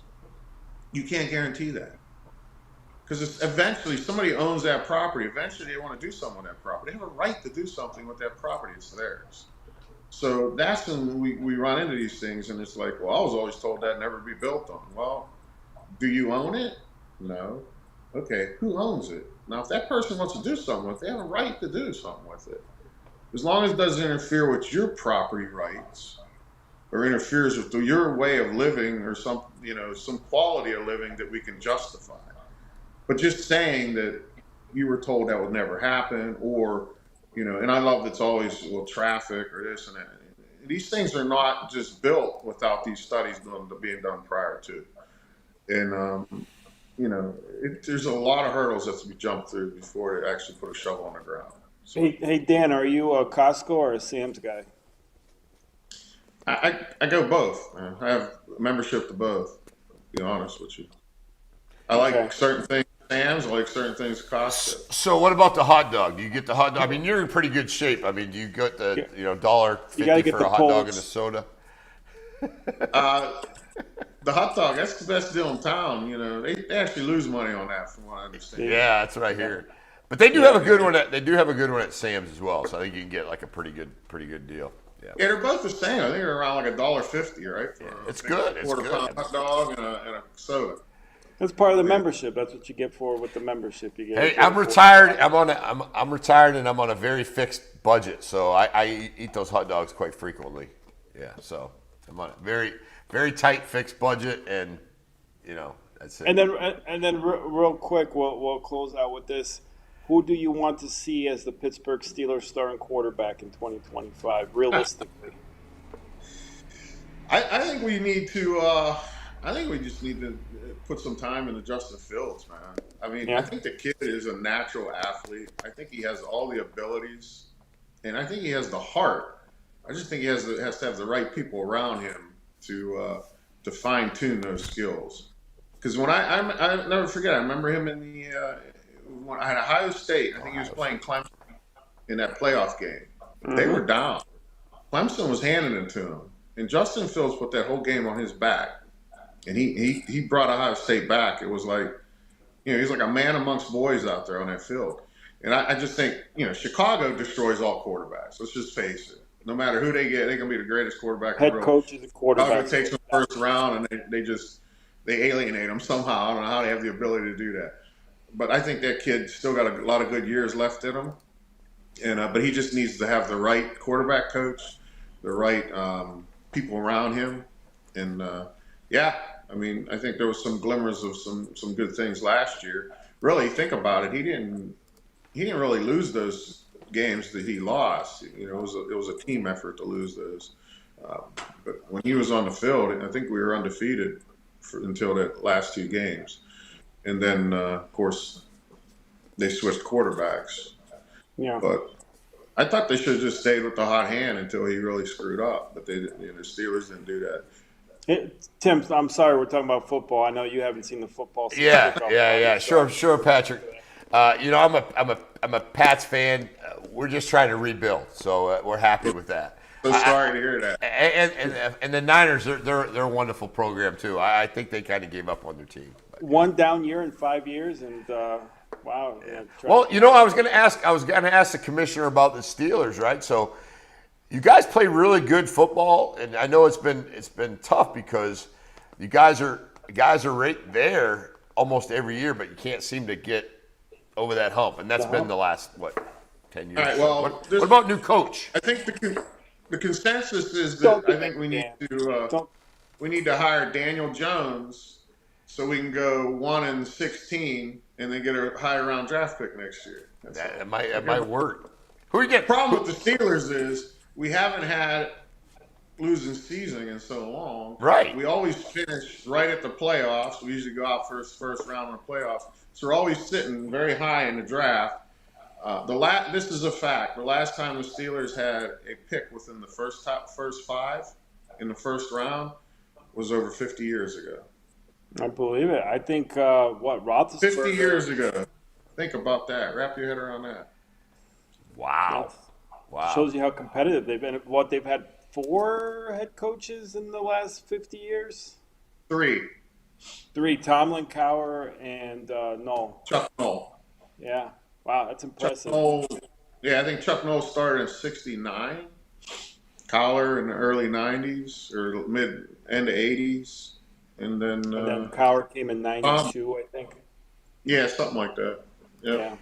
you can't guarantee that. Because eventually somebody owns that property. Eventually they want to do something with that property. They have a right to do something with that property. It's theirs. So that's when we run into these things, and it's like, well, I was always told that never be built on. Well, do you own it? No. Okay, who owns it? Now, if that person wants to do something with it, they have a right to do something with it. As long as it doesn't interfere with your property rights or interferes with your way of living or some quality of living that we can justify. But just saying that you were told that would never happen, or, and I love it's always, well, traffic or this and that. These things are not just built without these studies being done prior to. And, there's a lot of hurdles that have to be jumped through before they actually put a shovel on the ground. So, Hey, Dan, are you a Costco or a Sam's guy? I go both, man. I have membership to both, to be honest with you. I like certain things Sam's, I like certain things Costco. So what about the hot dog? Do you get the hot dog? I mean, you're in pretty good shape. I mean, do you get the $1.50 for a hot dog and a soda? The hot dog, that's the best deal in town. They actually lose money on that, from what I understand. Yeah, that's what I hear. But they do have a good one. They do have a good one at Sam's as well. So I think you can get like a pretty good deal. Yeah, they're both the same. I think they're around like $1.50, right? It's good. It's good. Quarter-pound hot dog and a soda. That's part of the membership. That's what you get with the membership. You get. Hey, I'm retired. I'm retired, and I'm on a very fixed budget, so I eat those hot dogs quite frequently. Yeah, so I'm on a very, very tight fixed budget, and that's it. And then real quick, we'll close out with this. Who do you want to see as the Pittsburgh Steelers starting quarterback in 2025, realistically? I think we need to. I think we just need to put some time into Justin Fields, man. I mean, I think the kid is a natural athlete. I think he has all the abilities, and I think he has the heart. I just think he has to have the right people around him to fine tune those skills. Because when I never forget, I remember him in when I had Ohio State. I think he was playing Clemson in that playoff game. Mm-hmm. They were down. Clemson was handing it to him, and Justin Fields put that whole game on his back. And he brought Ohio State back. It was like, he's like a man amongst boys out there on that field. And I just think, Chicago destroys all quarterbacks. Let's just face it. No matter who they get, they can be the greatest quarterback. Head coach is a quarterback. Chicago takes them first round, and they alienate them somehow. I don't know how they have the ability to do that. But I think that kid still got a lot of good years left in him. And but he just needs to have the right quarterback coach, the right people around him, and I mean, I think there was some glimmers of some good things last year. Really, think about it. He didn't he didn't really lose those games that he lost. You know, it was a team effort to lose those. But when he was on the field, I think we were undefeated until the last 2 games, and then of course they switched quarterbacks. Yeah. But I thought they should have just stayed with the hot hand until he really screwed up. But they didn't. The Steelers didn't do that. Tim, I'm sorry, we're talking about football. I know you haven't seen the football. Yeah. Sure, Patrick. You know, I'm a Pats fan. We're just trying to rebuild, so we're happy with that. So sorry to hear that. And the Niners, they're a wonderful program too. I think they kind of gave up on their team. But. One down year in 5 years, and wow. Yeah. Well, you know, I was going to ask the commissioner about the Steelers, right? So. You guys play really good football, and I know it's been tough because you guys are right there almost every year, but you can't seem to get over that hump, and that's been the last 10 years. All right, well, what about new coach? I think the consensus is that I think we need to hire Daniel Jones so we can go 1-16 and then get a high round draft pick next year. That might work. Who you get? The problem with the Steelers is. We haven't had losing season in so long. Right. We always finish right at the playoffs. We usually go out first round in the playoffs. So we're always sitting very high in the draft. This is a fact. The last time the Steelers had a pick within the first 5 in the first round was over 50 years ago. I believe it. I think Roethlisberger. 50 years ago. Think about that. Wrap your head around that. Wow. Wow. Shows you how competitive they've been. They've had 4 head coaches in the last 50 years? 3. Tomlin, Cowher, and Knoll. Chuck Knoll. Yeah. Wow, that's impressive. I think Chuck Knoll started in 69. Cowher in the early 90s or end of 80s. And then Cowher came in 92, I think. Yeah, something like that. Yep. Yeah.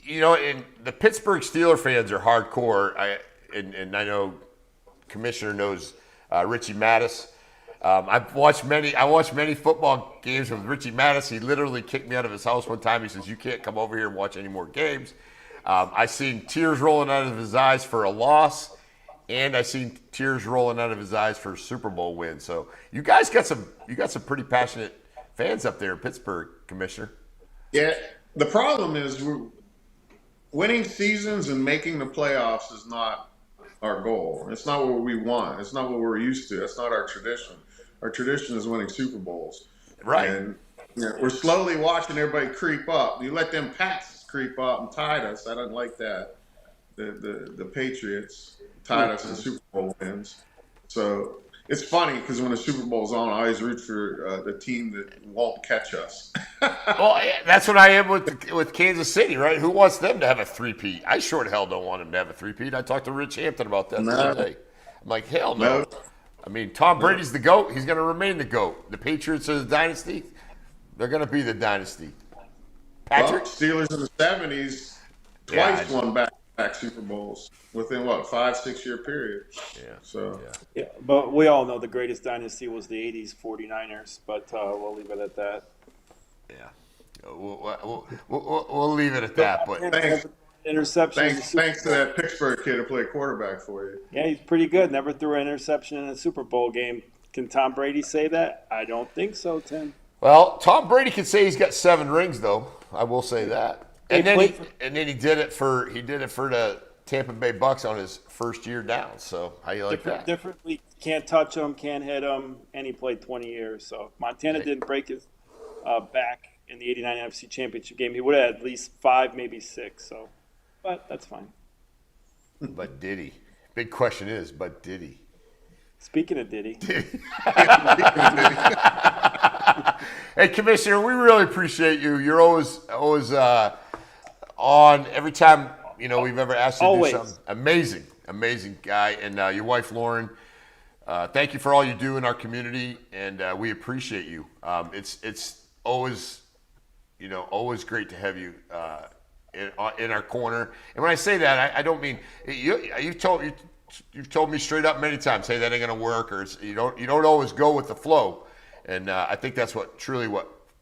You know, and the Pittsburgh Steelers fans are hardcore. And I know Commissioner knows Richie Mattis. I watched many football games with Richie Mattis. He literally kicked me out of his house one time. He says, "You can't come over here and watch any more games." I seen tears rolling out of his eyes for a loss, and I seen tears rolling out of his eyes for a Super Bowl win. So you guys got some pretty passionate fans up there in Pittsburgh, Commissioner. Yeah, the problem is winning seasons and making the playoffs is not our goal. It's not what we want. It's not what we're used to. That's not our tradition. Our tradition is winning Super Bowls. Right. And we're slowly watching everybody creep up. You let them Pats creep up and tied us. I don't like that. The Patriots tied us in Super Bowl wins. So it's funny because when the Super Bowl's on, I always root for the team that won't catch us. Well, that's what I am with Kansas City, right? Who wants them to have a three-peat? I sure hell don't want them to have a three-peat. I talked to Rich Hampton about that the other day. I'm like, hell no. I mean, Tom Brady's the GOAT. He's going to remain the GOAT. The Patriots are the dynasty. They're going to be the dynasty. Patrick? Well, Steelers in the 70s twice won back Super Bowls within, 5-6 year period. Yeah. So. Yeah, but we all know the greatest dynasty was the 80s 49ers, but we'll leave it at that. Yeah. We'll leave it at that. But Thanks. Interception. Thanks to that Pittsburgh kid who played quarterback for you. Yeah, he's pretty good. Never threw an interception in a Super Bowl game. Can Tom Brady say that? I don't think so, Tim. Well, Tom Brady can say he's got 7 rings, though. I will say that. And then he did it for the Tampa Bay Bucks on his first year down. So how you like that? Differently, can't touch him, can't hit him, and he played 20 years. So Montana didn't break his back in the '89 NFC Championship game. He would have had at least 5, maybe 6. So, but that's fine. But did he? Big question is, but did he? Speaking of Diddy. Hey, Commissioner, we really appreciate you. You're always on every time we've ever asked you to do something. Amazing guy, and your wife Lauren. Thank you for all you do in our community, and we appreciate you. It's always always great to have you in our corner. And when I say that, I don't mean you've told me straight up many times, hey, that ain't gonna work, or you don't always go with the flow. And I think that's what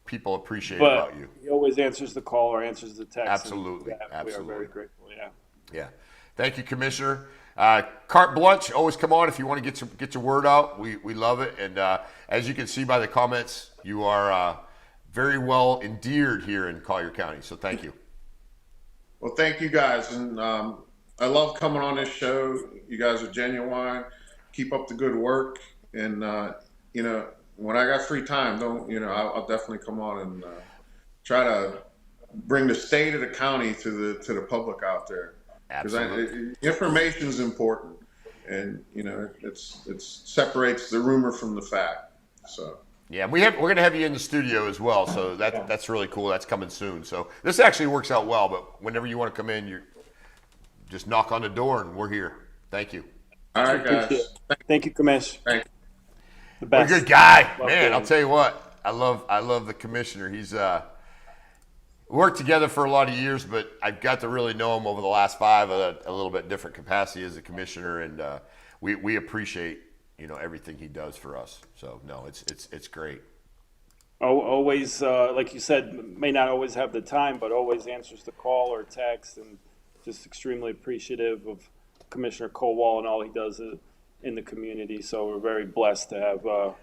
people appreciate But about you. he always answers the call or answers the text. Absolutely, And absolutely. We are very grateful. Yeah. Yeah. Thank you, Commissioner. Carte blanche, always come on if you want to get your word out. We love it. And as you can see by the comments, you are very well endeared here in Collier County. So thank you. Well, thank you guys. And I love coming on this show. You guys are genuine. Keep up the good work. And, when I got free time, I'll definitely come on and try to bring the state of the county to the public out there. Because information is important, and it separates the rumor from the fact. So yeah, we're going to have you in the studio as well. So that's really cool. That's coming soon. So this actually works out well. But whenever you want to come in, you just knock on the door, and we're here. Thank you. All right, guys. Thank you, Commissioner. Thank you. The best. What a good guy, Love man. him. I'll tell you what. I love the Commissioner. He's worked together for a lot of years, but I've got to really know him over the last 5 a little bit different capacity as a commissioner, and we appreciate everything he does for us. So no, it's great. Always, like you said, may not always have the time, but always answers the call or text, and just extremely appreciative of Commissioner Kowal and all he does in the community. So we're very blessed to have a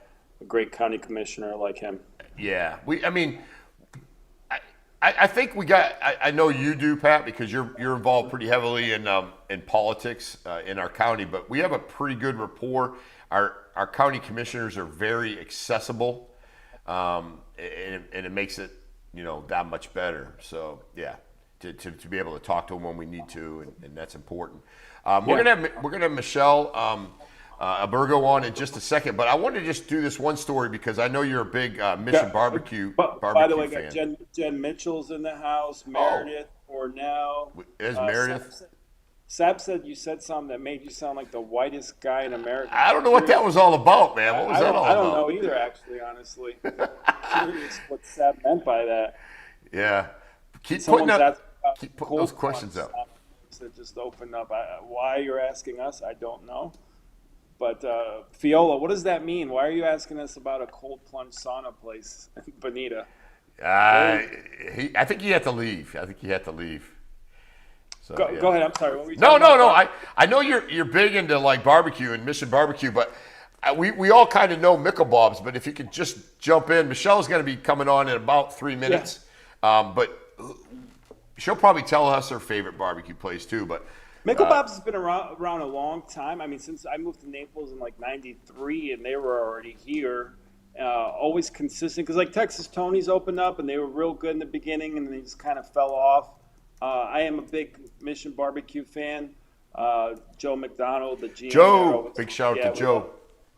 great county commissioner like him. Yeah, I think we got. I know you do, Pat, because you're involved pretty heavily in politics in our county. But we have a pretty good rapport. Our county commissioners are very accessible, and it makes it that much better. So yeah, to be able to talk to them when we need to, and that's important. We're gonna have Michelle Albergo on in just a second, but I want to just do this one story because I know you're a big Mission barbecue By the way, fan. got Jen Mitchell's in the house, Meredith Ornell. Is Meredith? Sab said you said something that made you sound like the whitest guy in America. I don't know what that was all about, man. What was that all about? I don't know either, actually, honestly. Curious what Sab meant by that. Yeah. Keep putting those questions up. That just opened up. Why you're asking us, I don't know. But Fiola, what does that mean? Why are you asking us about a cold plunge sauna place in Bonita? I think he had to leave. So, go ahead. I'm sorry. What were you No. about? I know you're big into like barbecue and Mission Barbecue, but we all kind of know Mickle Bob's. But if you could just jump in, Michelle's going to be coming on in about 3 minutes. Yeah. But she'll probably tell us her favorite barbecue place too. But Mickle Bob's has been around a long time. I mean, since I moved to Naples in like '93, and they were already here. Always consistent, because like Texas Tony's opened up, and they were real good in the beginning, and then they just kind of fell off. I am a big Mission Barbecue fan. Joe McDonald, the GM. Joe, big shout out to Joe.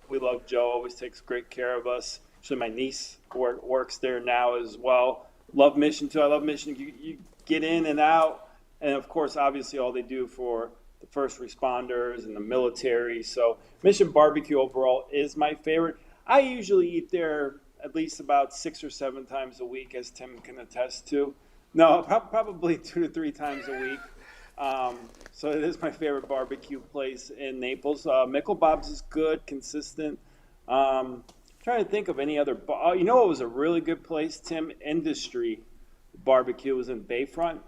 We love Joe. Always takes great care of us. Actually, my niece works there now as well. Love Mission too. I love Mission. You get in and out. And of course, obviously, all they do for the first responders and the military. So Mission Barbecue overall is my favorite. I usually eat there at least about 6 or 7 times a week, as Tim can attest to. No, probably 2 to 3 times a week. So it is my favorite barbecue place in Naples. Mickle Bob's is good, consistent. Trying to think of any other. It was a really good place, Tim? Industry Barbecue was in Bayfront.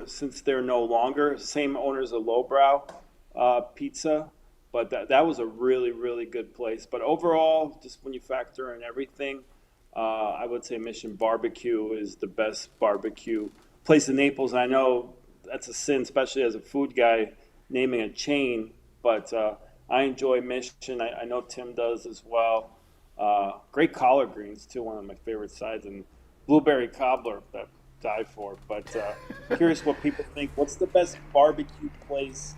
Since they're no longer same owners of Lowbrow Pizza, but that was a really, really good place. But overall, just when you factor in everything, I would say Mission Barbecue is the best barbecue place in Naples. And I know that's a sin, especially as a food guy, naming a chain, but I enjoy Mission. I know Tim does as well. Great collard greens too, one of my favorite sides, and blueberry cobbler that die for. But curious what people think. What's the best barbecue place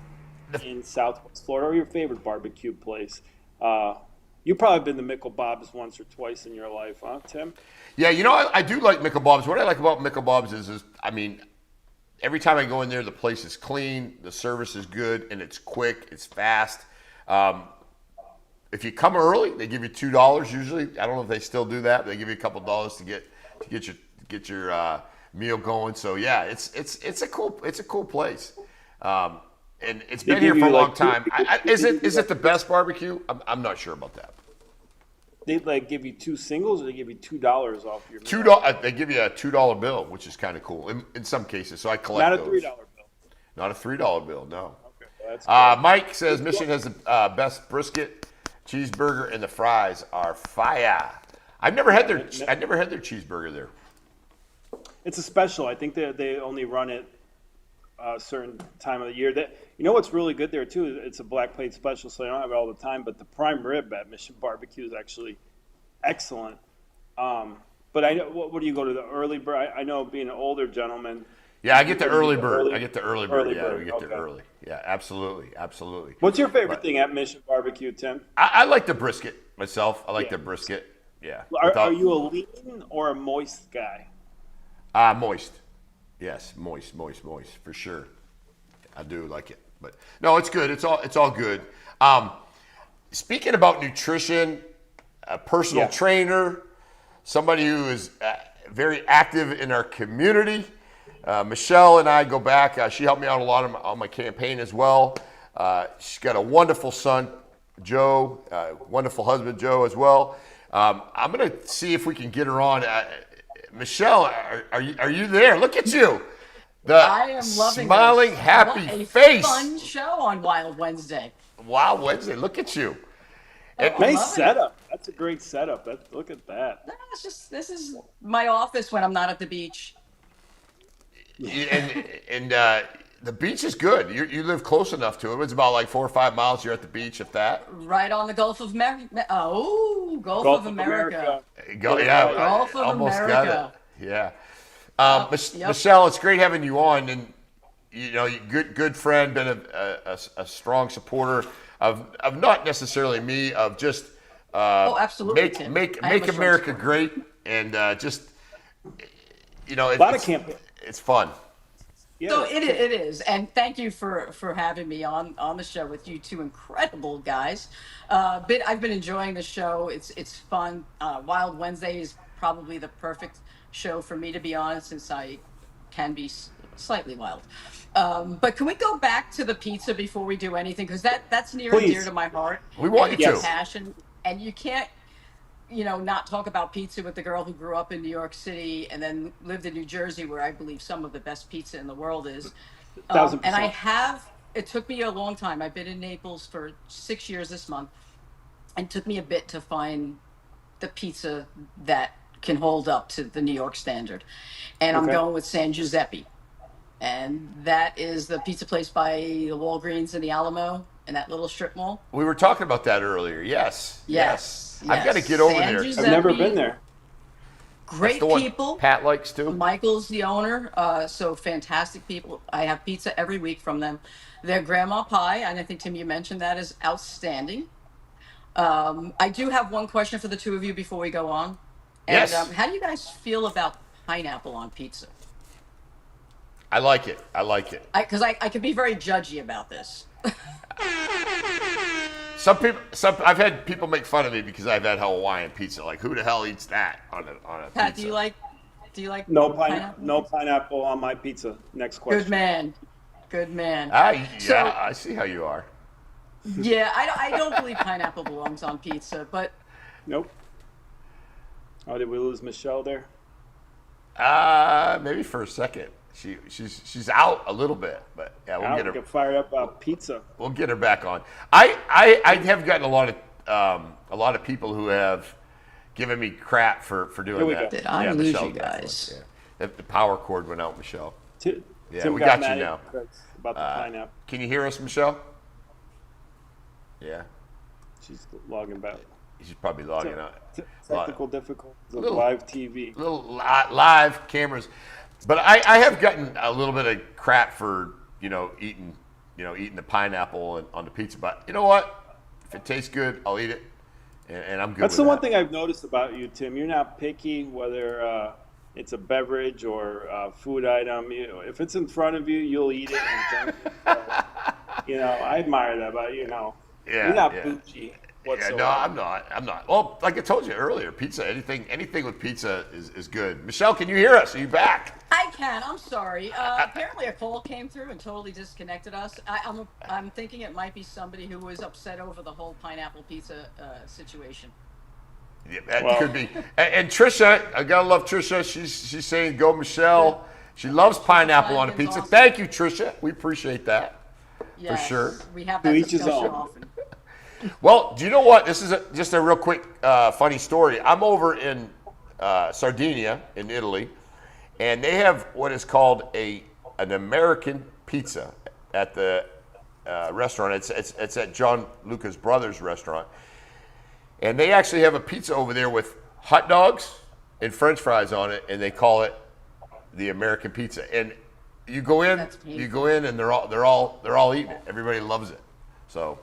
in Southwest Florida, or your favorite barbecue place? You've probably been to Mickle Bob's once or twice in your life, huh, Tim? Yeah, I do like Mickle Bob's. What I like about Mickle Bob's is I mean, every time I go in there, the place is clean, the service is good, and it's quick, it's fast. If you come early, they give you $2 usually. I don't know if they still do that, but they give you a couple dollars to get your meal going. So yeah, it's a cool place. And it's been here for a long time. Is it the best barbecue? I'm not sure about that. They like give you 2 singles, or they give you $2 off your meal? $2. They give you a $2 bill, which is kind of cool in some cases. So I collect Not a those. $3 bill. Not a $3 bill. No. Okay, well, that's good. Mike says Mission has the best brisket, cheeseburger, and the fries are fire. I've never had their cheeseburger there. It's a special. I think they only run it a certain time of the year. That, you know what's really good there too? It's a black plate special, so I don't have it all the time. But the prime rib at Mission Barbecue is actually excellent. But I know, what do you go to, the early bird? I know, being an older gentleman. Yeah, I get the early bird. I get the early bird. Early Yeah, bird, we get okay. there early. Yeah, absolutely. What's your favorite thing at Mission Barbecue, Tim? I like the brisket myself. I like the brisket. Yeah. Are you a lean or a moist guy? Moist. Yes, moist for sure. I do like it, but no, it's good. It's all good. Speaking about nutrition, a personal trainer, somebody who is very active in our community. Michelle and I go back. She helped me out a lot on my campaign as well. She's got a wonderful son, Joe, wonderful husband, Joe, as well. I'm going to see if we can get her on. Michelle, are you there? Look at you. I am loving smiling, this. happy what a face. Fun show on Wild Wednesday. Wow, Wednesday. Look at you. Nice setup. That's a great setup. Look at that. No, it's just, this is my office when I'm not at the beach. And the beach is good. You live close enough to it. It's about like 4 or 5 miles. You're at the beach, if that. Right on the Gulf of America. Gulf of America. Gulf of almost America. got it. Yeah. Michelle, it's great having you on, and good friend, been a strong supporter of not necessarily me, of just absolutely, make America great, and just a lot of campaigns. It's fun. Yeah. So it is, and thank you for having me on the show with you two incredible guys. I've been enjoying the show. It's fun. Wild Wednesday is probably the perfect show for me to be on, since I can be slightly wild. But can we go back to the pizza before we do anything? Because that's near and dear to my heart. We want you to. Passion, and you can't, not talk about pizza with the girl who grew up in New York City and then lived in New Jersey, where I believe some of the best pizza in the world is. 1,000%. And it took me a long time. I've been in Naples for 6 years this month, and it took me a bit to find the pizza that can hold up to the New York standard. And I'm going with San Giuseppe. And that is the pizza place by the Walgreens in the Alamo, in that little strip mall. We were talking about that earlier. Yes. I've got to get over there. I've never been there. Great people. Pat likes too. Michael's the owner, so fantastic people. I have pizza every week from them. Their grandma pie, and I think, Tim, you mentioned that, is outstanding. I do have one question for the two of you before we go on. And, yes. How do you guys feel about pineapple on pizza? I like it. Because I can be very judgy about this. I've had people make fun of me because I've had Hawaiian pizza. Like, who the hell eats that on a Pat, pizza? do you like no pineapple? No pineapple on my pizza. Next question. Good man. I see how you are. Yeah, I don't believe pineapple belongs on pizza, but nope. Oh, did we lose Michelle there? Maybe for a second. She's out a little bit, but yeah, we'll get her. Get fired up about pizza. We'll get her back on. I have gotten a lot of people who have given me crap for doing that. Did I lose Michelle, you guys? Yeah. The power cord went out, Michelle. Tim we got you now. About the pineapple. Can you hear us, Michelle? Yeah. She's logging back. She's probably logging out. Technical difficulties of live TV. Little live cameras. But I have gotten a little bit of crap for eating the pineapple on the pizza. But you know what? If it tastes good, I'll eat it, and I'm good. That's the one thing I've noticed about you, Tim. You're not picky whether it's a beverage or a food item. If it's in front of you, you'll eat it and drink it. So, I admire that about you. You're not bougie whatsoever. Yeah, no, I'm not. Well, like I told you earlier, pizza, anything with pizza is good. Michelle, can you hear us? Are you back? I can. I'm sorry. Apparently a call came through and totally disconnected us. I'm thinking it might be somebody who was upset over the whole pineapple pizza situation. Yeah, that could be. And Trisha, I gotta love Trisha. She's saying go Michelle. She loves pineapple on a pizza. Awesome. Thank you, Trisha. We appreciate that. Yes, for sure. We have that discussion often. Well, do you know what? This is just a real quick funny story. I'm over in Sardinia in Italy, and they have what is called an American pizza at the restaurant. It's at John Luca's brother's restaurant, and they actually have a pizza over there with hot dogs and French fries on it, and they call it the American pizza. And you go in, and they're all eating it. Everybody loves it. So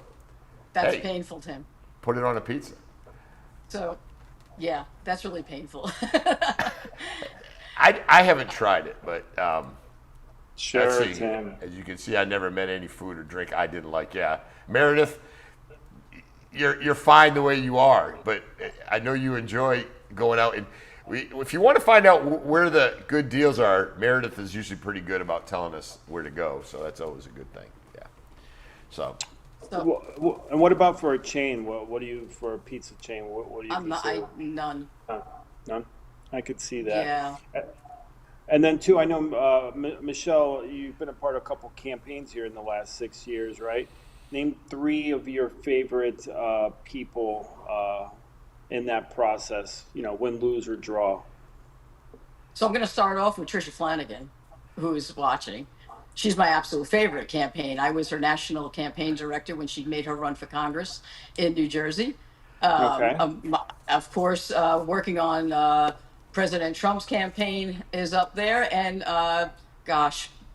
that's painful, Tim. Put it on a pizza. So, yeah, that's really painful. I haven't tried it, but sure, Tim. As you can see, I never met any food or drink I didn't like. Yeah, Meredith, you're fine the way you are, but I know you enjoy going out. And if you want to find out where the good deals are, Meredith is usually pretty good about telling us where to go. So that's always a good thing. Yeah. So. And what about for a chain? What do you for a pizza chain? What do you consider? None. None. I could see that. Yeah. And then too, I know Michelle, you've been a part of a couple campaigns here in the last 6 years, right? Name 3 of your favorite people in that process. Win, lose, or draw. So I'm going to start off with Tricia Flanagan, who is watching. She's my absolute favorite campaign. I was her national campaign director when she made her run for Congress in New Jersey. Of course, working on President Trump's campaign is up there. And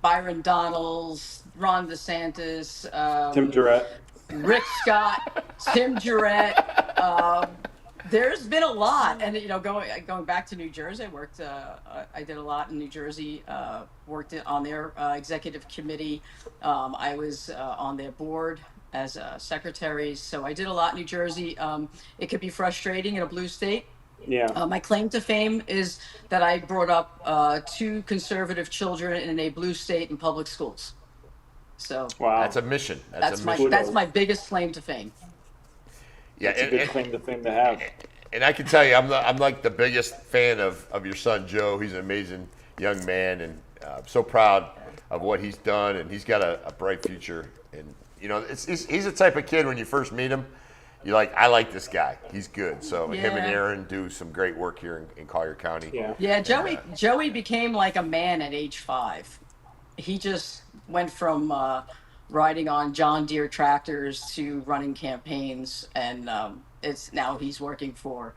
Byron Donalds, Ron DeSantis, Tim Guerrette, Rick Scott, Tim Guerrette. There's been a lot, and going back to New Jersey, I did a lot in New Jersey. Worked on their executive committee. I was on their board as a secretary, so I did a lot in New Jersey. It could be frustrating in a blue state. Yeah. My claim to fame is that I brought up 2 conservative children in a blue state in public schools. So wow, that's a mission. That's my biggest claim to fame. Yeah, it's a good claim to fame to have. And I can tell you, I'm like the biggest fan of your son Joe. He's an amazing young man, and I'm so proud of what he's done. And he's got a bright future. And he's the type of kid when you first meet him, you're like, I like this guy. He's good. So him and Aaron do some great work here in Collier County. Yeah. Joey became like a man at age 5. He just went from riding on John Deere tractors to running campaigns, and now he's working for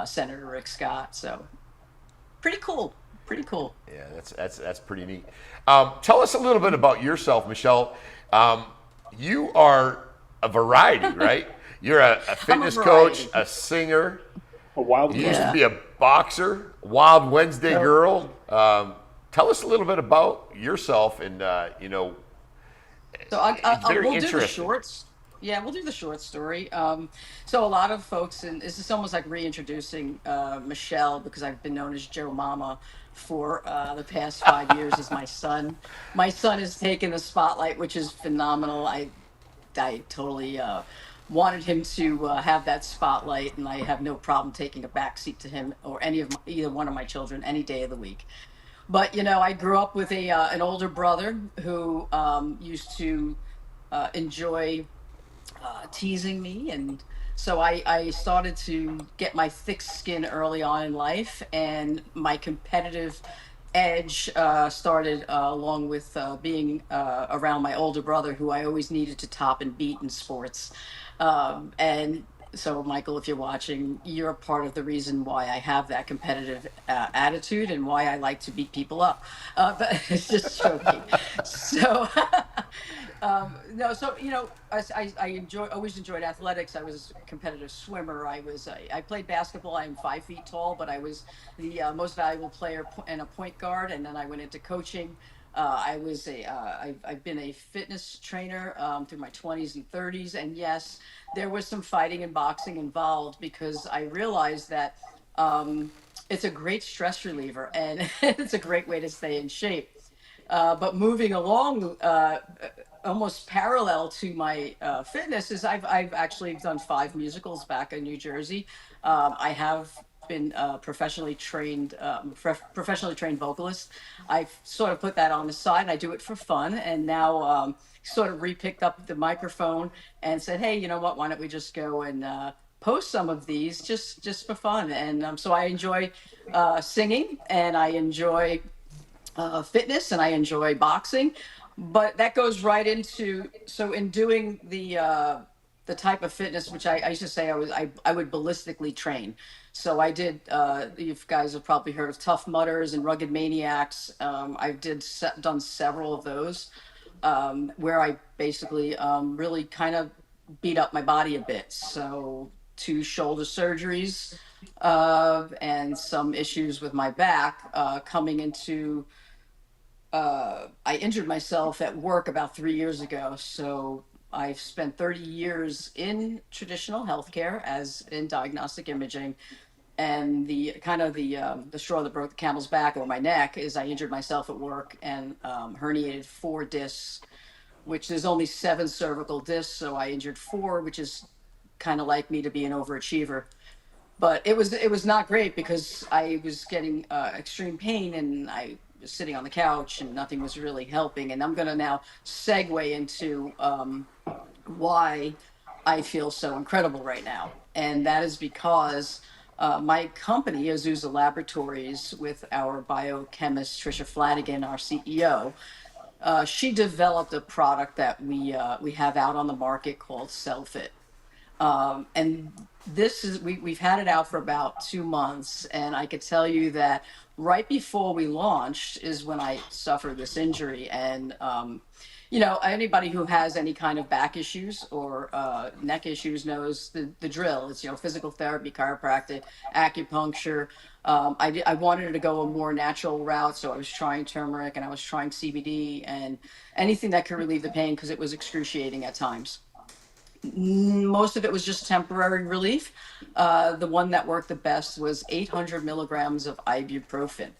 Senator Rick Scott. So pretty cool. Yeah, that's pretty neat. Tell us a little bit about yourself, Michelle. You are a variety, right? You're a fitness coach, a singer. You used to be a boxer, Wild Wednesday girl. Tell us a little bit about yourself, and So we'll do the shorts. Yeah, we'll do the short story. So a lot of folks, and this is almost like reintroducing Michelle, because I've been known as Joe Mama for the past 5 years as my son. My son has taken the spotlight, which is phenomenal. I totally wanted him to have that spotlight, and I have no problem taking a backseat to him or either one of my children any day of the week. But I grew up with an older brother who used to enjoy teasing me, and so I started to get my thick skin early on in life, and my competitive edge started along with being around my older brother, who I always needed to top and beat in sports. And so, Michael, if you're watching, you're a part of the reason why I have that competitive attitude and why I like to beat people up. But it's just joking. So, I always enjoyed athletics. I was a competitive swimmer. I played basketball. I'm 5 feet tall, but I was the most valuable player and a point guard. And then I went into coaching. I've been a fitness trainer through my 20s and 30s, and yes, there was some fighting and boxing involved, because I realized that it's a great stress reliever and it's a great way to stay in shape. But moving along almost parallel to my fitness is I've actually done 5 musicals back in New Jersey. I have been professionally trained vocalist. I've sort of put that on the side. I do it for fun, and now sort of re-picked up the microphone and said, hey, you know what? Why don't we just go and post some of these just for fun? And so I enjoy singing, and I enjoy fitness, and I enjoy boxing. But that goes right into, so in doing the type of fitness, which I used to say I would ballistically train. So I did, you guys have probably heard of Tough Mudders and Rugged Maniacs. Done several of those, where I basically really kind of beat up my body a bit. So 2 shoulder surgeries and some issues with my back coming into, I injured myself at work about 3 years ago. So I've spent 30 years in traditional healthcare as in diagnostic imaging. And the straw that broke the camel's back over my neck is I injured myself at work and herniated 4 discs, which there's only 7 cervical discs. So I injured 4, which is kind of like me to be an overachiever. But it was not great because I was getting extreme pain, and I was sitting on the couch and nothing was really helping. And I'm going to now segue into why I feel so incredible right now. And that is because my company, Azusa Laboratories, with our biochemist, Trisha Flanagan, our CEO, she developed a product that we have out on the market called CellFit. And this is, we've had it out for about 2 months, and I could tell you that right before we launched is when I suffered this injury. And anybody who has any kind of back issues or neck issues knows the drill. It's physical therapy, chiropractic, acupuncture. I wanted to go a more natural route, so I was trying turmeric and I was trying CBD and anything that could relieve the pain, because it was excruciating at times. Most of it was just temporary relief. The one that worked the best was 800 milligrams of ibuprofen.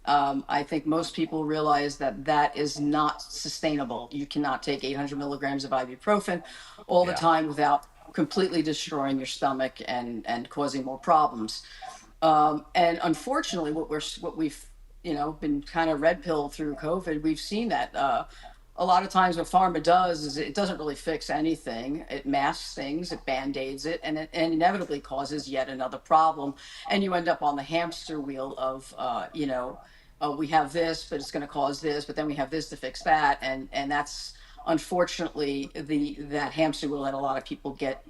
I think most people realize that is not sustainable. You cannot take 800 milligrams of ibuprofen all the time without completely destroying your stomach and causing more problems. And unfortunately, what we've been kind of red pill through COVID, we've seen that a lot of times what pharma does is it doesn't really fix anything. It masks things, it band-aids it, and it inevitably causes yet another problem. And you end up on the hamster wheel of, we have this, but it's going to cause this, but then we have this to fix that. And that's unfortunately that hamster wheel that a lot of people get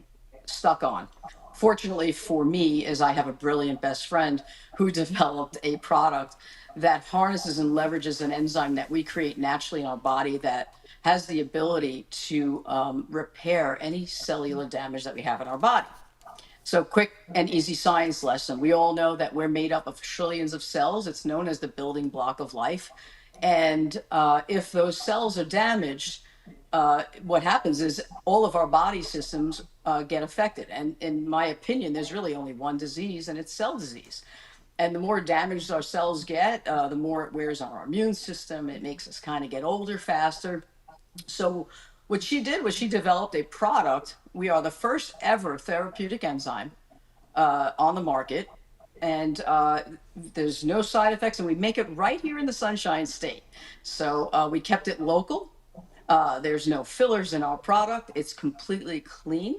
stuck on. Fortunately for me, is I have a brilliant best friend who developed a product that harnesses and leverages an enzyme that we create naturally in our body that has the ability to repair any cellular damage that we have in our body. So, quick and easy science lesson. We all know that we're made up of trillions of cells. It's known as the building block of life. And if those cells are damaged, what happens is all of our body systems get affected. And in my opinion, there's really only one disease, and it's cell disease. And the more damaged our cells get, the more it wears on our immune system. It makes us kind of get older faster. So what she did was she developed a product. We are the first ever therapeutic enzyme on the market. And there's no side effects. And we make it right here in the Sunshine State. So we kept it local. There's no fillers in our product. It's completely clean.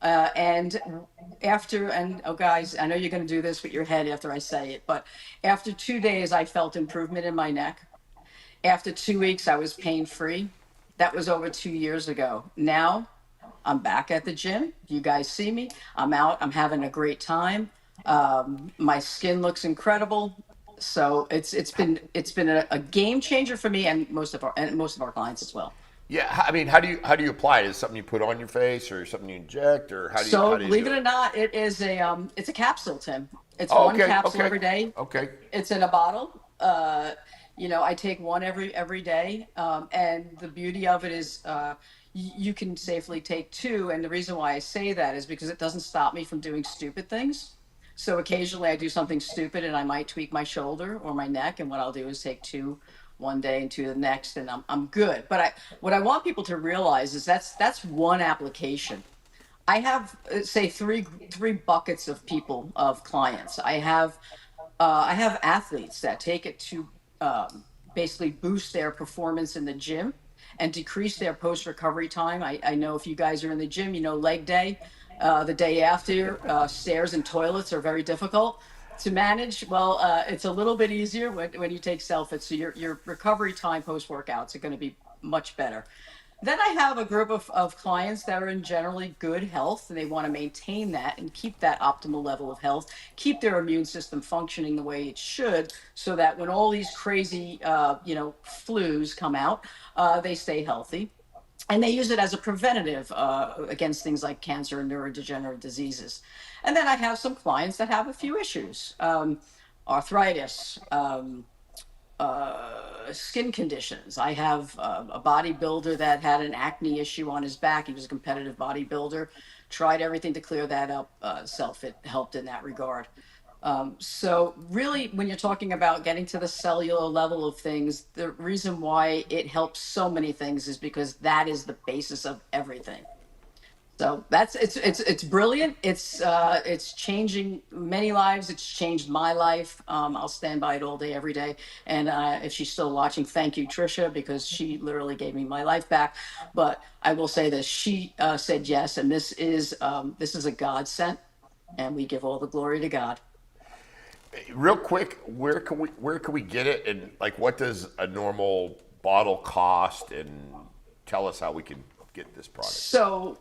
Guys, I know you're going to do this with your head after I say it, but after 2 days, I felt improvement in my neck. After 2 weeks, I was pain-free. That was over 2 years ago. Now I'm back at the gym. You guys see me. I'm out. I'm having a great time. My skin looks incredible. So it's been a game changer for me and most of our clients as well. Yeah, I mean, how do you apply it? Is it something you put on your face, or something you inject, or how do you believe it or not, it is it's a capsule, Tim. It's one capsule every day. Okay. It's in a bottle. I take one every day. And the beauty of it is you can safely take 2. And the reason why I say that is because it doesn't stop me from doing stupid things. So occasionally I do something stupid and I might tweak my shoulder or my neck, and what I'll do is take 2 one day and two the next, and I'm good. But what I want people to realize is that's one application. I have say three buckets of people, of clients. I have athletes that take it to basically boost their performance in the gym and decrease their post recovery time. I know if you guys are in the gym, you know, leg day, the day after, stairs and toilets are very difficult to manage. Well, it's a little bit easier when you take Self-It. So your recovery time post workouts are going to be much better. Then I have a group of clients that are in generally good health, and they want to maintain that and keep that optimal level of health, keep their immune system functioning the way it should, so that when all these crazy, flus come out, they stay healthy. And they use it as a preventative against things like cancer and neurodegenerative diseases. And then I have some clients that have a few issues, arthritis, skin conditions. I have a bodybuilder that had an acne issue on his back. He was a competitive bodybuilder, tried everything to clear that up. Self-It helped in that regard. So really, when you're talking about getting to the cellular level of things, the reason why it helps so many things is because that is the basis of everything. So it's brilliant. It's changing many lives. It's changed my life. I'll stand by it all day, every day. And if she's still watching, thank you, Trisha, because she literally gave me my life back. But I will say this: she said yes, and this is a godsend, and we give all the glory to God. Real quick, where can we get it, and like what does a normal bottle cost, and tell us how we can get this product. So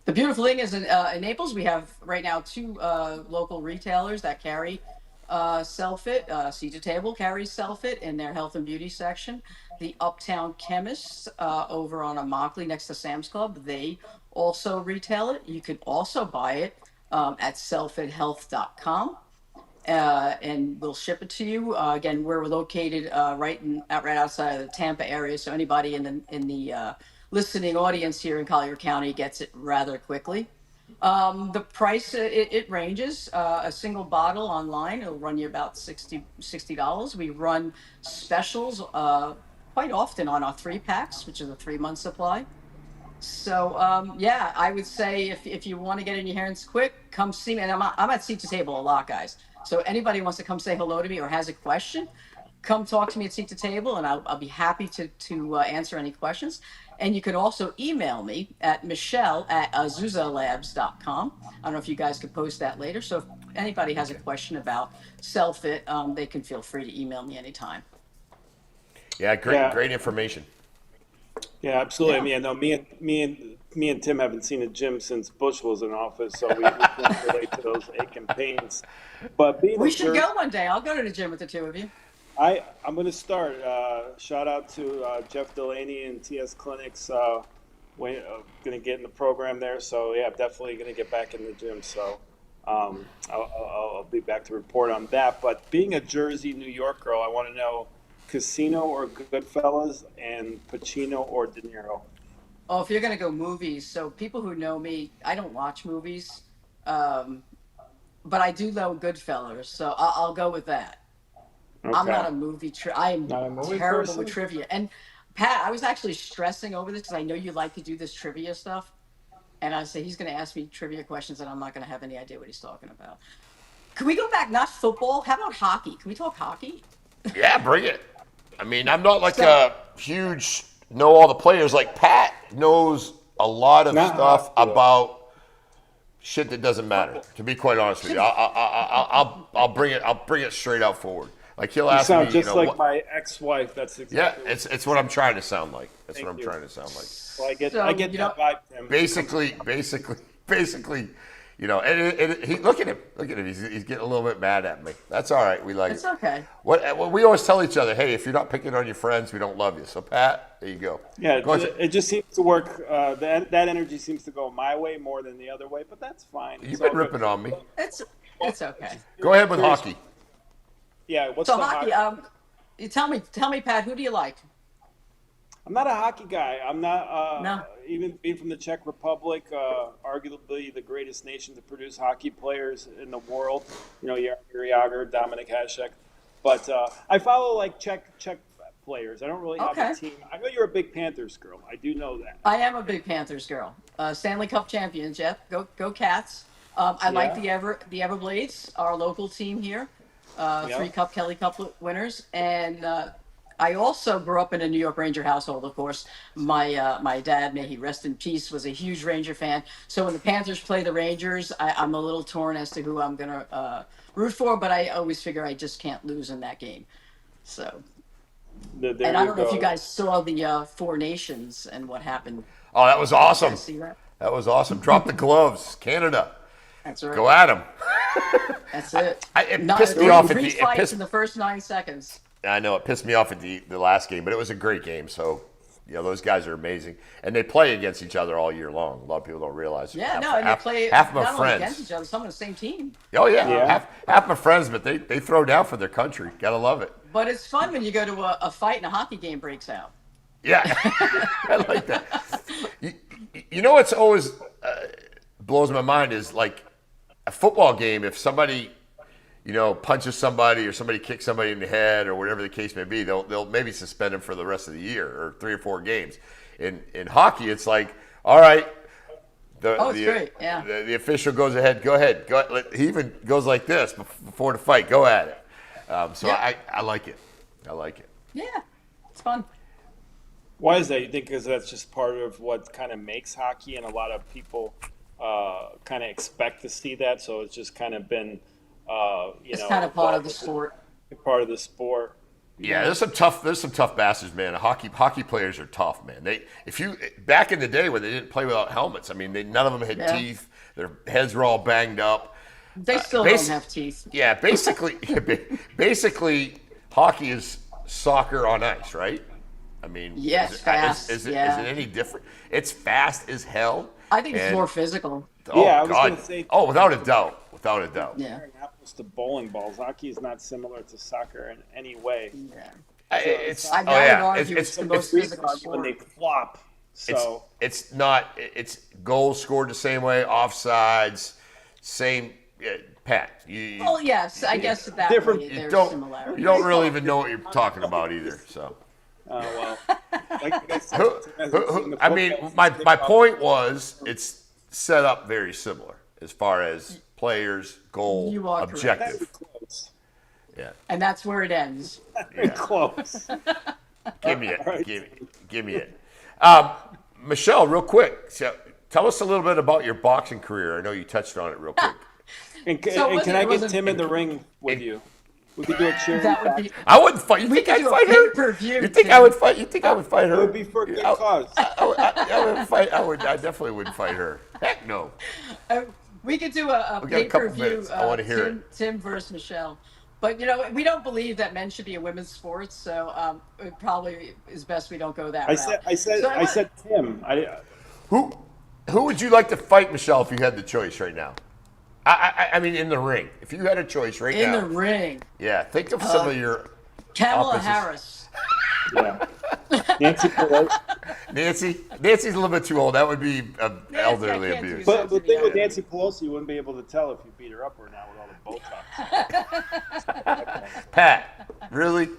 the beautiful thing is in Naples, we have right now two local retailers that carry Self-It. Seat to Table carries Self-It in their health and beauty section. The Uptown Chemists over on Immokalee next to Sam's Club, they also retail it. You can also buy it at selfithealth.com. And we'll ship it to you. Again, we're located right outside of the Tampa area, so anybody in the listening audience here in Collier County gets it rather quickly. The price, it ranges. A single bottle online, it'll run you about $60. We run specials quite often on our 3-packs, which is a 3-month supply. So I would say if you want to get in your hands quick, come see me. And I'm at Seat to Table a lot, guys. So anybody wants to come say hello to me or has a question, come talk to me at Seat to Table, and I'll be happy to answer any questions. And you can also email me at michelle@azuzalabs.com. I don't know if you guys could post that later. So if anybody has a question about Self-It, they can feel free to email me anytime. Yeah, great information. Yeah, absolutely. Yeah. I mean, me and Tim haven't seen a gym since Bush was in office, so we can't relate to those ache and pains. But we should go one day. I'll go to the gym with the two of you. I'm going to start. Shout out to Jeff Delaney and TS Clinics. Going to get in the program there. So, yeah, definitely going to get back in the gym. So I'll be back to report on that. But being a Jersey, New York girl, I want to know Casino or Goodfellas and Pacino or De Niro? Oh, if you're going to go movies, so people who know me, I don't watch movies, but I do know Goodfellas, so I'll go with that. Okay. I'm not a movie I am terrible with trivia. And Pat, I was actually stressing over this because I know you like to do this trivia stuff. And I say he's going to ask me trivia questions and I'm not going to have any idea what he's talking about. Can we go back, not football? How about hockey? Can we talk hockey? Yeah, bring it. I mean, I'm not like a huge know all the players. Like Pat knows a lot of stuff about shit that doesn't matter. To be quite honest with you, I'll bring it straight out forward. Like he'll ask me, you sound just like my ex-wife. That's exactly. Yeah, it's what I'm trying to sound like. That's what I'm trying to sound like. Well, I get that vibe, Tim. Basically, you know, and he look at him. He's getting a little bit mad at me. That's all right. We like it. It's okay. What we always tell each other, hey, if you're not picking on your friends, we don't love you. So Pat, there you go. Yeah, it just seems to work. That energy seems to go my way more than the other way, but that's fine. You've been ripping on me. It's okay. Go ahead with hockey. Yeah, what's so the hockey? You tell me, Pat. Who do you like? I'm not a hockey guy. I'm not. No. Even being from the Czech Republic, arguably the greatest nation to produce hockey players in the world. You know, Jaromír Jágr, Dominik Hasek. But I follow like Czech players. I don't really have Okay. a team. I know you're a big Panthers girl. I do know that. I am a big Panthers girl. Stanley Cup champions, Jeff. Go Cats. I like the Everblades, our local team here. 3 Kelly Cup winners, and I also grew up in a New York Ranger household. Of course, my dad, may he rest in peace, was a huge Ranger fan. So when the Panthers play the Rangers, I'm a little torn as to who I'm gonna root for, but I always figure I just can't lose in that game. So, and I don't know if you guys saw the Four Nations and what happened. Oh, that was awesome. See that? That was awesome. Drop the gloves, Canada. That's right. Go at them. That's it. It pissed me off in the first 9 seconds. I know it pissed me off at the last game, but it was a great game. So, those guys are amazing, and they play against each other all year long. A lot of people don't realize. Yeah, and they play half of my not friends only against each other, some on the same team. Oh yeah. Half my friends, but they throw down for their country. Gotta love it. But it's fun when you go to a fight and a hockey game breaks out. Yeah, I like that. You know what's always blows my mind is like a football game. If somebody, punches somebody or somebody kicks somebody in the head or whatever the case may be, they'll maybe suspend them for the rest of the year or 3 or 4 games. In hockey, it's like, all right, great. Yeah. The official goes ahead. Go ahead. He even goes like this before the fight. Go at it. I like it. I like it. Yeah, it's fun. Why is that? You think because that's just part of what kind of makes hockey, and a lot of people kind of expect to see that. So it's just kind of been, it's kind of part of the sport. Part of the sport. Yeah, there's some tough bastards, man. Hockey players are tough, man. Back in the day when they didn't play without helmets, I mean, none of them had teeth. Their heads were all banged up. They still don't have teeth. Yeah, basically, hockey is soccer on ice, right? I mean, fast. Is it any different? It's fast as hell. I think it's more physical. Oh, I was going to say. Oh, without a doubt. Yeah. Apples to bowling balls. Hockey is not similar to soccer in any way. Yeah. It's the most physical sport. When they flop. So it's not. It's goals scored the same way, offsides, same. Pat, yes, I guess that different. Way there's similarities. You don't really even know what you're talking about either. So. Well. I mean, my point was it's set up very similar as far as players, goal, objective. Yeah. And that's where it ends. Very close. Give me it. Right. Give me it. Michelle, real quick. So, tell us a little bit about your boxing career. I know you touched on it real quick. And can I get Tim in the ring with you? We could do a cheer. I wouldn't fight. You think I'd fight her? You think I would fight? You think I would fight her? It would be for a good cause. I would fight. I definitely wouldn't fight her. Heck no. We could do a pay-per-view. I want to hear it. Tim versus Michelle. But we don't believe that men should be a women's sport, so it probably is best we don't go that route. I said Tim. Who would you like to fight, Michelle, if you had the choice right now? I mean, in the ring. If you had a choice right now. In the ring. Yeah, think of some of your Kamala opposites. Harris. Yeah. Nancy Pelosi. Nancy's a little bit too old. That would be elderly abuse. But the thing with Nancy Pelosi, you wouldn't be able to tell if you beat her up or not with all the Botox. Pat, really?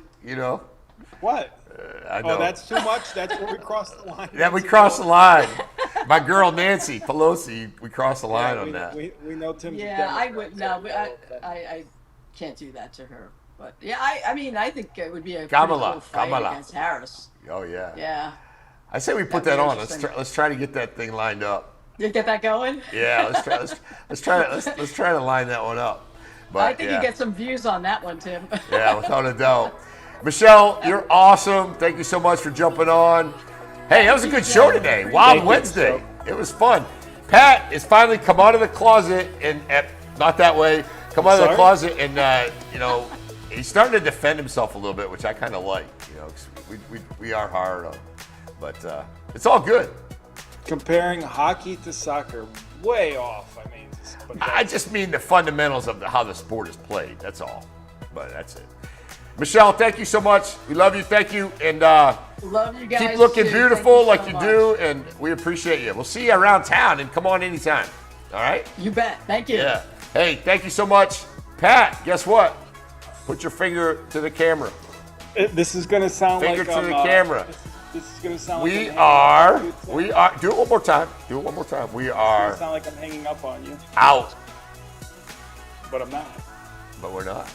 What? I know. Oh, that's too much? That's where we crossed the line. Yeah, we crossed the line. My girl Nancy Pelosi, we crossed the line on that. We know Tim's a Yeah, I Democrat, would. No, I can't do that to her. But yeah, I think it would be a Kamala, pretty cool fight against Harris. Oh yeah. Yeah. I say we put that on. Let's try to get that thing lined up. You get that going? Yeah, let's try to line that one up. But I think you get some views on that one, Tim. Yeah, without a doubt. Michelle, you're awesome. Thank you so much for jumping on. Hey, that was a good show today. Wild Wednesday. It was fun. Pat has finally come out of the closet and not that way. Come out of the closet and he's starting to defend himself a little bit, which I kind of like. We are hard on, but it's all good. Comparing hockey to soccer, way off. I just mean the fundamentals of how the sport is played. That's all. But that's it. Michelle, thank you so much. We love you. Thank you. And love you guys. Keep looking beautiful like you much. Do. And we appreciate you. We'll see you around town and come on anytime. All right? You bet. Thank you. Yeah. Hey, thank you so much. Pat, guess what? Put your finger to the camera. This is going to sound Finger like to the camera. This is going to sound We like are. Do it one more time. Do it one more time. We It's are going to sound like I'm hanging up on you, out, but I'm not. but we're not.